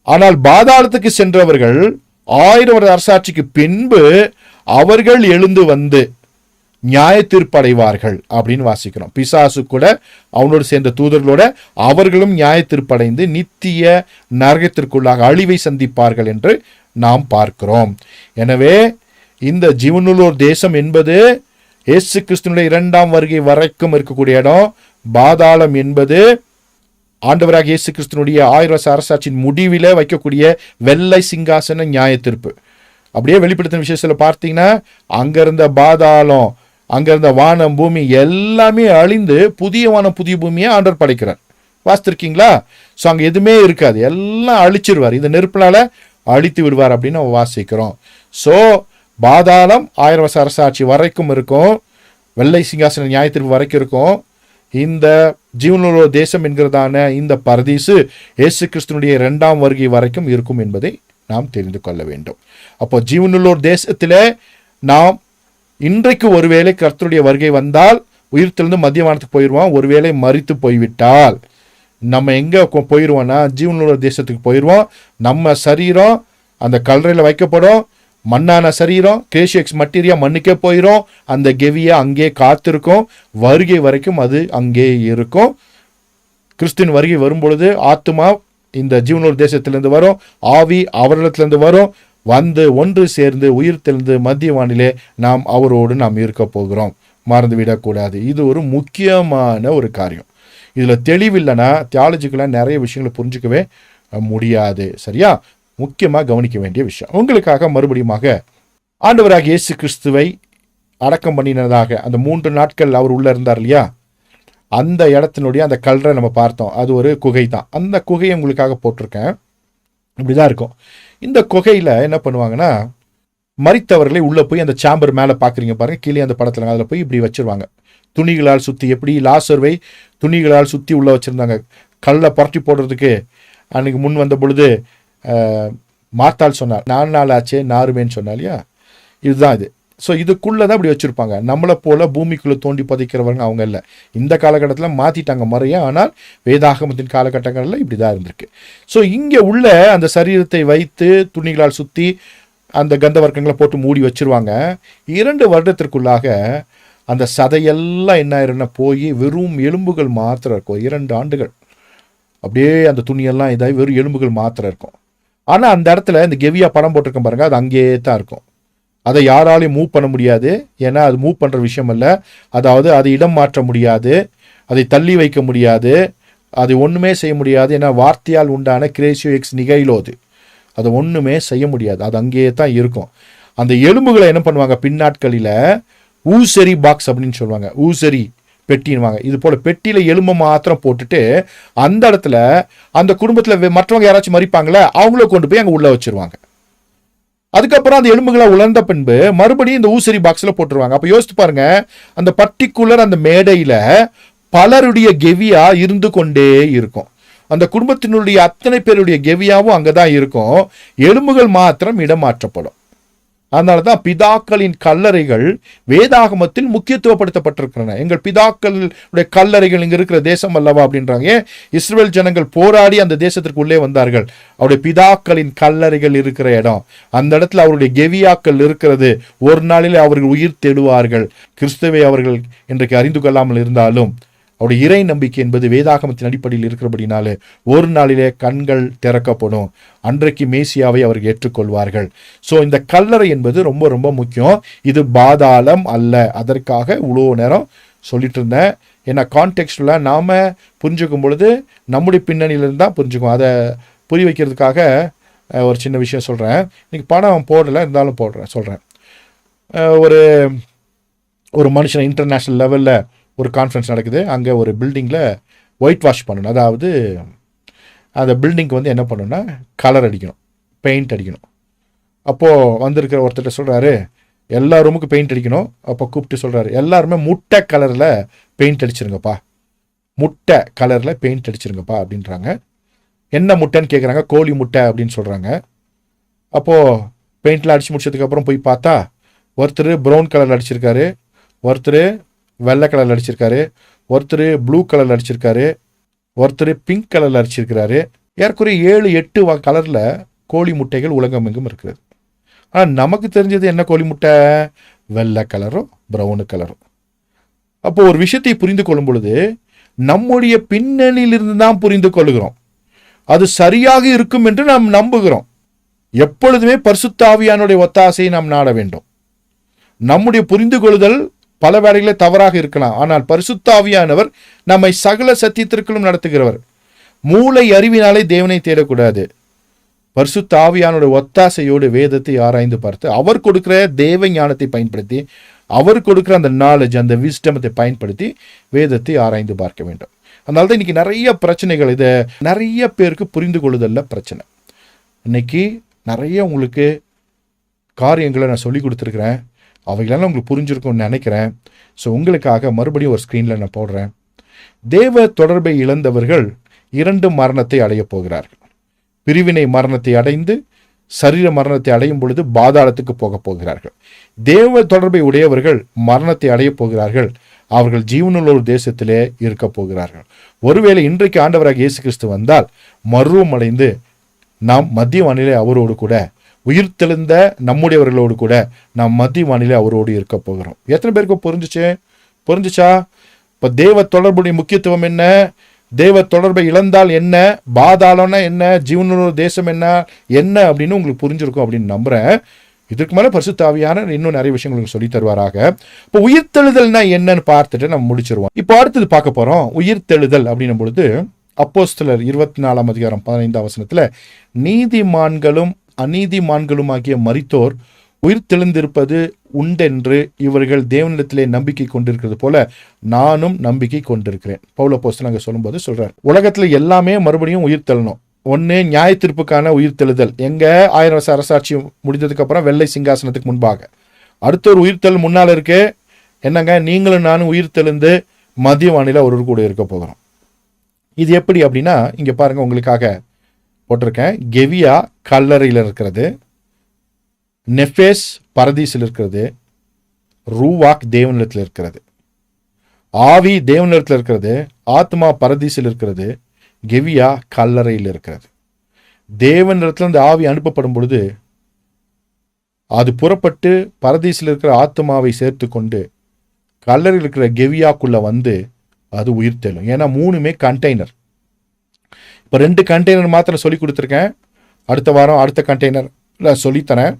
ஆனால் பாதாளத்துக்கு சென்றவர்கள் 1000 வருட அரசாட்சிக்கு பின்பு அவர்கள் எழுந்து வந்து நியாய தீர்ப்படைவார்கள் அப்படின்னு வாசிக்கிறோம். பிசாசு கூட அவனோடு சேர்ந்த தூதர்களோட அவர்களும் நியாய தீர்ப்படைந்து நித்திய நரகத்திற்குள்ளாக அழிவை சந்திப்பார்கள் என்று நாம் பார்க்கிறோம். எனவே இந்த ஜீவனுள்ளோர் தேசம் என்பது இயேசு கிறிஸ்துவினுடைய 2ஆம் வருகை வரைக்கும் இருக்கக்கூடிய இடம். பாதாளம் என்பது ஆண்டவராக இயேசு கிறிஸ்துவனுடைய 1000 வருஷ அரசாட்சியின் முடிவில வைக்கக்கூடிய வெள்ளை சிங்காசன நியாய தீர்ப்பு. அப்படியே வெளிப்படுத்தின விஷயத்துல பார்த்தீங்கன்னா அங்க இருந்த பாதாளம், அங்க இருந்த வானம் பூமி எல்லாமே அழிந்து புதிய வானம் புதிய பூமியை ஆண்டவர் படைக்கிறார். வாசித்திருக்கீங்களா? ஸோ அங்க எதுவுமே இருக்காது, எல்லாம் அழிச்சிருவார், இந்த நெருப்பினால அழித்து விடுவார் அப்படின்னு நம்ம வாசிக்கிறோம். ஸோ பாதாளம் 1000 வருஷ அரசாட்சி வரைக்கும் இருக்கும், வெள்ளை சிங்காசன நியாய தீர்ப்பு வரைக்கும் இருக்கும். இந்த ஜீவனுள்ள தேசம் என்கிறதான இந்த பரதீசு இயேசு கிறிஸ்துவனுடைய 2ஆம் வருகை வரைக்கும் இருக்கும் என்பதை நாம் தெரிந்து கொள்ள வேண்டும். அப்போ ஜீவனுள்ளோர் தேசத்திலே நாம் இன்றைக்கு ஒருவேளை கர்த்தருடைய வருகை வந்தால் உயிர்த்தெழுந்து மத்தியவானத்துக்கு போயிடுவோம். ஒருவேளை மரித்து போய்விட்டால் நம்ம எங்க போயிடுவோம்னா ஜீவனுள்ள தேசத்துக்கு போயிடுவோம். நம்ம சரீரம் அந்த கல்லறையில் வைக்கப்படும். மண்ணான சரீரம் கேஷியக்ஸ் மட்டீரியா மண்ணுக்கே போயிடும். அந்த கெவியா அங்கே காத்திருக்கும், வருகை வரைக்கும் அது அங்கே இருக்கும். கிறிஸ்துவின் வருகை வரும் பொழுது ஆத்துமா இந்த ஜீவனுள்ள தேசத்திலிருந்து வரும், ஆவி அவரிடத்திலிருந்து வரும், வந்து ஒன்று சேர்ந்து உயிர் தெளிந்து மத்தியவானிலே நாம் அவரோடு நாம் இருக்க போகிறோம். மறந்துவிடக்கூடாது. இது ஒரு முக்கியமான ஒரு காரியம். இதில் தெளிவில்லைன்னா தியாலஜிக்கலாக நிறைய விஷயங்களை புரிஞ்சுக்கவே முடியாது. சரியா? முக்கியமாக கவனிக்க வேண்டிய விஷயம். உங்களுக்காக மறுபடியுமாக ஆண்டவராக இயேசு கிறிஸ்துவை அடக்கம் பண்ணினதாக அந்த 3 நாட்கள் அவர் உள்ள இருந்தார் இல்லையா, அந்த இடத்தினுடைய அந்த கல்லறை நம்ம பார்த்தோம். அது ஒரு குகை தான். அந்த குகையை உங்களுக்காக போட்டிருக்கேன். இப்படிதான் இருக்கும். இந்த குகையில என்ன பண்ணுவாங்கன்னா மரித்தவர்களை உள்ள போய் அந்த சாம்பர் மேலே பார்க்குறீங்க பாருங்க, கீழே அந்த படத்தில் அதில் போய் இப்படி வச்சிருவாங்க. துணிகளால் சுற்றி, எப்படி லாசர்வை துணிகளால் சுற்றி உள்ள வச்சிருந்தாங்க. கல்லை புரட்டி போடுறதுக்கு அன்னைக்கு முன் வந்த பொழுது மாத்தாள் சொன்னார், 4 நாள் ஆச்சே நாருமேன்னு சொன்னா இல்லையா, இதுதான் இது. ஸோ இதுக்குள்ளே தான் இப்படி வச்சுருப்பாங்க. நம்மளை போல் பூமிக்குள்ளே தோண்டி பதிக்கிறவங்க அவங்க இல்லை. இந்த காலகட்டத்தில் மாற்றிட்டாங்க முறையாக, ஆனால் வேதாகமத்தின் காலகட்டங்களில் இப்படி தான் இருந்திருக்கு. ஸோ இங்கே உள்ள அந்த சரீரத்தை வைத்து துணிகளால் சுற்றி அந்த கந்த வர்க்கங்களை போட்டு மூடி வச்சுருவாங்க. 2 வருடத்திற்குள்ளாக அந்த சதையெல்லாம் என்ன ஆயிருன்னா போய் வெறும் எலும்புகள் மாத்திரம் இருக்கும். 2 ஆண்டுகள் அப்படியே அந்த துணியெல்லாம் இதாகி வெறும் எலும்புகள் மாத்திரம் இருக்கும். ஆனால் அந்த இடத்துல இந்த கெவியா படம் போட்டிருக்கேன் பாருங்க, அது அங்கேயே தான் இருக்கும். அதை யாராலையும் மூவ் பண்ண முடியாது. ஏன்னா அது மூவ் பண்ணுற விஷயம் இல்லை. அதாவது அதை இடம் மாற்ற முடியாது, அதை தள்ளி வைக்க முடியாது, அது ஒன்றுமே செய்ய முடியாது. ஏன்னா வார்த்தையால் உண்டான கிரேசியோ எக்ஸ் நிகைலோது, அதை ஒன்றுமே செய்ய முடியாது. அது அங்கேயே தான் இருக்கும். அந்த எலும்புகளை என்ன பண்ணுவாங்க பின்னாட்களில் ஊசரி பாக்ஸ் அப்படின்னு சொல்லுவாங்க, ஊசரி பெட்டின்வாங்க. இது போல பெட்டியில எலும்பை மாத்திரம் போட்டுட்டு அந்த இடத்துல அந்த குடும்பத்தில் மற்றவங்க யாராச்சும் மறிப்பாங்களே அவங்கள கொண்டு போய் அங்கே உள்ள வச்சிருவாங்க. அதுக்கப்புறம் அந்த எலும்புகளை உலர்ந்த பின்பு மறுபடியும் இந்த ஊசரி பாக்ஸ்ல போட்டுருவாங்க. அப்ப யோசித்து பாருங்க, அந்த பர்டிகுலர் அந்த மேடையில பலருடைய கெவியா இருந்து கொண்டே இருக்கும். அந்த குடும்பத்தினுடைய அத்தனை பேருடைய கெவியாவும் அங்கதான் இருக்கும். எலும்புகள் மாத்திரம் இடமாற்றப்படும். அதனாலதான் பிதாக்களின் கல்லறைகள் வேதாகமத்தில் முக்கியத்துவப்படுத்தப்பட்டிருக்கின்றன. எங்கள் பிதாக்களுடைய கல்லறைகள் இங்க இருக்கிற தேசம் அல்லவா அப்படின்றாங்க. இஸ்ரவேல் ஜனங்கள் போராடி அந்த தேசத்திற்கு உள்ளே வந்தார்கள். அவருடைய பிதாக்களின் கல்லறைகள் இருக்கிற இடம், அந்த இடத்துல அவருடைய கெவியாக்கள் இருக்கிறது. ஒரு நாளில் அவர்கள் உயிர் தெழுவார்கள். கிறிஸ்துவை அவர்கள் இன்றைக்கு அறிந்து கொள்ளாமல் இருந்தாலும் அவருடைய இறை நம்பிக்கை என்பது வேதாகமத்தின் அடிப்படையில் இருக்கிறபடினாலே ஒரு நாளிலே கண்கள் திறக்கப்படும். அன்றைக்கு மேசியாவை அவர்கள் ஏற்றுக்கொள்வார்கள். ஸோ இந்த கல்லறை என்பது ரொம்ப ரொம்ப முக்கியம். இது பாதாளம் அல்ல. அதற்காக இவ்வளோ நேரம் சொல்லிட்டு இருந்தேன். ஏன்னா கான்டெக்ஸ்டில் நாம் புரிஞ்சுக்கும் பொழுது நம்முடைய பின்னணியிலிருந்து தான் புரிஞ்சுக்கும். அதை புரிய வைக்கிறதுக்காக ஒரு சின்ன விஷயம் சொல்கிறேன். இன்னைக்கு பணம் போடலை, இருந்தாலும் சொல்கிறேன். ஒரு மனுஷன் இன்டர்நேஷ்னல் லெவலில் ஒரு கான்ஃபரன்ஸ் நடக்குது. அங்கே ஒரு பில்டிங்கில் ஒயிட் வாஷ் பண்ணணும். அதாவது அந்த பில்டிங்க்கு வந்து என்ன பண்ணணும்னா கலர் அடிக்கணும், பெயிண்ட் அடிக்கணும். அப்போது வந்திருக்கிற ஒருத்தர் சொல்கிறாரு, எல்லா ரூமுக்கும் பெயிண்ட் அடிக்கணும். அப்போ கூப்பிட்டு சொல்கிறாரு, எல்லாருமே முட்டை கலரில் பெயிண்ட் அடிச்சிருங்கப்பா, முட்டை கலரில் பெயிண்ட் அடிச்சிருங்கப்பா அப்படின்றாங்க. என்ன முட்டைன்னு கேட்குறாங்க. கோழி முட்டை அப்படின்னு சொல்கிறாங்க. அப்போது பெயிண்ட்லாம் அடித்து முடிச்சதுக்கப்புறம் போய் பார்த்தா ஒருத்தர் ப்ரௌன் கலரில் அடிச்சிருக்காரு, ஒருத்தர் வெள்ளை கலரில் அடிச்சிருக்காரு, ஒருத்தர் ப்ளூ கலரில் அடிச்சிருக்காரு, ஒருத்தர் பிங்க் கலரில் அடிச்சிருக்கிறாரு. ஏற்குறைய 7-8 கலரில் கோழி முட்டைகள் உலகம் எங்கும் இருக்கிறது. ஆனால் நமக்கு தெரிஞ்சது என்ன கோழி முட்டை? வெள்ளை கலரும் ப்ரௌனு கலரும். அப்போ ஒரு விஷயத்தை புரிந்து கொள்ளும் பொழுது நம்முடைய பின்னணியிலிருந்து தான் புரிந்து கொள்கிறோம். அது சரியாக இருக்கும் என்று நாம் நம்புகிறோம். எப்பொழுதுமே பரிசுத்த ஆவியானுடைய ஒத்தாசையை நாம் நாட வேண்டும். நம்முடைய புரிந்து கொள்ளுதல் பல வேளைகளே தவறாக இருக்கலாம். ஆனால் பரிசுத்த ஆவியானவர் நம்மை சகல சத்தியத்திற்குள்ளும் நடத்துகிறவர். மூளை அறிவினாலே தேவனை தேடக்கூடாது. பரிசுத்த ஆவியானுடைய ஒத்தாசையோடு வேதத்தை ஆராய்ந்து பார்த்து அவர் கொடுக்கிற தேவ ஞானத்தை பயன்படுத்தி, அவர் கொடுக்கிற அந்த நாலேஜ், அந்த விஸ்டமத்தை பயன்படுத்தி வேதத்தை ஆராய்ந்து பார்க்க வேண்டும். அதனால தான் இன்னைக்கு நிறைய பிரச்சனைகள், இதை நிறைய பேருக்கு புரிந்து கொள்ளுதல்ல பிரச்சனை. இன்னைக்கு நிறைய உங்களுக்கு காரியங்களை நான் சொல்லி கொடுத்துருக்கிறேன். அவைகளெல்லாம் உங்களுக்கு புரிஞ்சிருக்கும்னு நினைக்கிறேன். ஸோ உங்களுக்காக மறுபடியும் ஒரு ஸ்க்ரீனில் நான் போடுறேன். தேவ தொடர்பை இழந்தவர்கள் 2 மரணத்தை அடையப் போகிறார்கள். பிரிவினை மரணத்தை அடைந்து சரீர மரணத்தை அடையும் பொழுது பாதாளத்துக்கு போக போகிறார்கள். தேவ தொடர்பை உடையவர்கள் மரணத்தை அடையப் போகிறார்கள். அவர்கள் ஜீவனுள்ள ஒரு தேசத்திலே இருக்க போகிறார்கள். ஒருவேளை இன்றைக்கு ஆண்டவராக இயேசு கிறிஸ்து வந்தால் மருவம் அடைந்து நாம் மத்திய வானிலை அவரோடு கூட, உயிர்த்தெழுந்த நம்முடையவர்களோடு கூட நாம் மத்திய வானிலை அவரோடு இருக்க போகிறோம். எத்தனை பேருக்கு புரிஞ்சுச்சா? இப்போ தேவ தொடர்புடைய முக்கியத்துவம் என்ன, தேவ தொடர்பை இழந்தால் என்ன, பாதாளம்னா என்ன, ஜீவனுள்ள தேசம் என்ன அப்படின்னு உங்களுக்கு புரிஞ்சிருக்கும் அப்படின்னு நம்புறேன். இதுக்கு மேலே பரிசுத்த ஆவியானவர் இன்னும் நிறைய விஷயங்கள் உங்களுக்கு சொல்லி தருவாராக. இப்போ உயிர்த்தெழுதல்னா என்னன்னு பார்த்துட்டு நம்ம முடிச்சிருவோம். இப்போ அடுத்தது பார்க்க போறோம். உயிர்த்தெழுதல் அப்படின்னும் பொழுது அப்போஸ்தலர் 24ஆம் அதிகாரம் 15ஆம் வசனத்துல, நீதிமான்களும் அநீதிமான்களும் ஆகிய மரித்தோர் உயிர்த்தெழுந்திருப்பது உண்டென்று இவர்கள் தேவனிடத்திலே நம்பிக்கை கொண்டிருக்கிறது போல நானும் நம்பிக்கை கொண்டிருக்கிறேன். பவுல் அப்போஸ்தலன் அங்கே சொல்லும்போது சொல்றார், உலகத்துல எல்லாமே மறுபடியும் உயிர்த்தெழணும். ஒன்று நியாய தீர்ப்புக்கான உயிர்த்தெழுதல், எங்க 1000 வருஷ அரசாட்சி முடிஞ்சதுக்கு அப்புறம் வெள்ளை சிங்காசனத்துக்கு முன்பாக. அடுத்த ஒரு உயிர்த்தெழல் முன்னால் இருக்கு. என்னங்க, நீங்களும் நானும் உயிர்த்தெழுந்து மத்திய வானிலை ஒரு கூட இருக்க போகிறோம். இது எப்படி அப்படின்னா, இங்க பாருங்க, உங்களுக்காக போட்டிருக்கேன். கெவியா கல்லறையில் இருக்கிறது, நெஃபேஸ் பரதீசில் இருக்கிறது, ரூவாக் தேவனிடத்தில் இருக்கிறது, ஆவி தேவனிடத்தில் இருக்கிறது, ஆத்மா பரதீசில் இருக்கிறது, கெவியா கல்லறையில் இருக்கிறது. தேவனிடத்தில் அந்த ஆவி அனுப்பப்படும் பொழுது அது புறப்பட்டு பரதீசில் இருக்கிற ஆத்மாவை சேர்த்து கொண்டு கல்லறையில் இருக்கிற கெவியாக்குள்ள வந்து அது உயிர்த்தெழும். ஏன்னா 3மே கண்டெய்னர். இப்போ 2 கண்டெய்னர் மாத்திரம் சொல்லி கொடுத்துருக்கேன். அடுத்த வாரம் அடுத்த கண்டெய்னர் சொல்லித்தரேன்.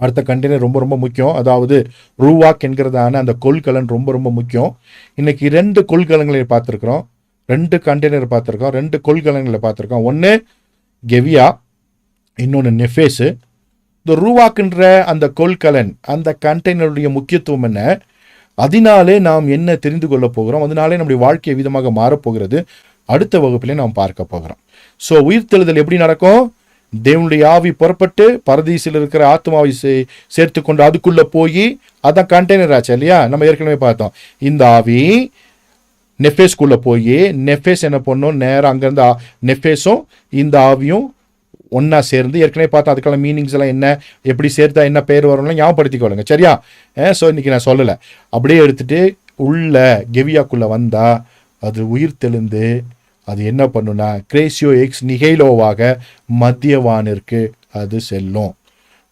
அடுத்த கண்டெய்னர் ரொம்ப ரொம்ப முக்கியம். அதாவது ரூவாக் என்கிறதான அந்த கொள்கலன் ரொம்ப ரொம்ப முக்கியம். இன்னைக்கு 2 கொள்கலன்களை பார்த்துருக்குறோம், 2 கண்டெய்னர் பார்த்துருக்கோம், 2 கொள்கலன்களை பார்த்துருக்கோம். ஒன்று கெவியா, இன்னொன்று நெஃபேஸு. இந்த ரூவாக்குன்ற அந்த கொள்கலன், அந்த கண்டெய்னருடைய முக்கியத்துவம் என்ன, அதனாலே நாம் என்ன தெரிந்து கொள்ள போகிறோம், அதனாலே நம்முடைய வாழ்க்கை விதமாக மாறப்போகிறது, அடுத்த வகுப்பிலே நாம் பார்க்க போகிறோம். ஸோ உயிர்த்தெழுதல் எப்படி நடக்கும்? தேவனுடைய ஆவி புறப்பட்டு பரதீசில் இருக்கிற ஆத்மாவை சேர்த்து கொண்டு அதுக்குள்ள போய், அதான் கண்டெய்னர் ஆச்சு இல்லையா? நம்ம ஏற்கனவே பார்த்தோம். இந்த ஆவி நெஃபேஸ்குள்ள போய் நெஃபேஸ் என்ன பண்ணும், நேரம் அங்கேருந்து நெஃபேஸும் இந்த ஆவியும் ஒன்றா சேர்ந்து, ஏற்கனவே பார்த்தா அதுக்கான மீனிங்ஸ் எல்லாம் என்ன, எப்படி சேர்த்தா என்ன பேர் வரும்லாம் ஞாபகப்படுத்திக்கொள்ளுங்க, சரியா? ஸோ இன்னைக்கு நான் சொல்லலை. அப்படியே எடுத்துட்டு உள்ள கெவியாக்குள்ளே வந்தால் அது உயிர் தெழுந்து அது என்ன பண்ணுன்னா கிரேசியோ எக்ஸ் நிகைலோவாக மத்தியவானிற்கு அது செல்லும்.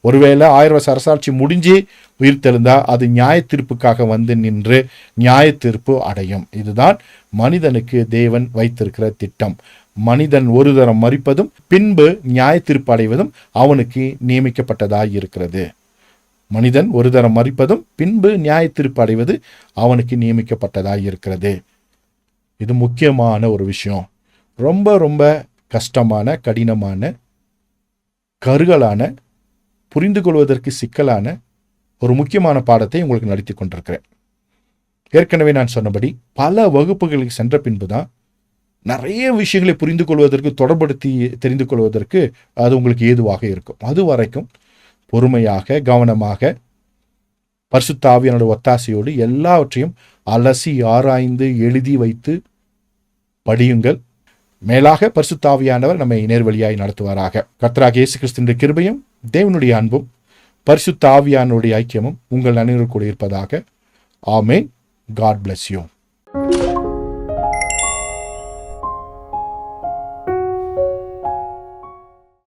ஒருவேளை 1000 வருஷ அரசாட்சி முடிஞ்சு உயிர் தெழுந்தா அது நியாய தீர்ப்புக்காக வந்து நின்று நியாய தீர்ப்பு அடையும். இதுதான் மனிதனுக்கு தேவன் வைத்திருக்கிற திட்டம். மனிதன் ஒரு தரம் மரிப்பதும் பின்பு நியாய தீர்ப்பு அடைவதும் அவனுக்கு நியமிக்கப்பட்டதாய் இருக்கிறது. மனிதன் ஒரு தரம் மரிப்பதும் பின்பு நியாய தீர்ப்பு அடைவது அவனுக்கு நியமிக்கப்பட்டதாய் இருக்கிறது. இது முக்கியமான ஒரு விஷயம். ரொம்ப ரொம்ப கஷ்டமான, கடினமான, கருகலான, புரிந்து கொள்வதற்கு சிக்கலான ஒரு முக்கியமான பாடத்தை உங்களுக்கு நடத்தி கொண்டிருக்கிறேன். ஏற்கனவே நான் சொன்னபடி பல வகுப்புகளுக்கு சென்ற பின்பு தான் நிறைய விஷயங்களை புரிந்து கொள்வதற்கு, தொடர்படுத்தி தெரிந்து கொள்வதற்கு அது உங்களுக்கு ஏதுவாக இருக்கும். அது வரைக்கும் பொறுமையாக, கவனமாக, பரிசுத்த ஆவியானோட ஒத்தாசையோடு எல்லாவற்றையும் அலசி ஆராய்ந்து எழுதி வைத்து படியுங்கள். மேலாக பரிசுத்த ஆவியானவர் நம்மை நேர்வழியாய் நடத்துவாராக. கர்த்தராகிய இயேசு கிறிஸ்துவின் கிருபையும் தேவனுடைய அன்பும் பரிசுத்த ஆவியானுடைய ஐக்கியமும் உங்கள் அனைவரும் கூட இருப்பதாக. ஆமென். God bless you.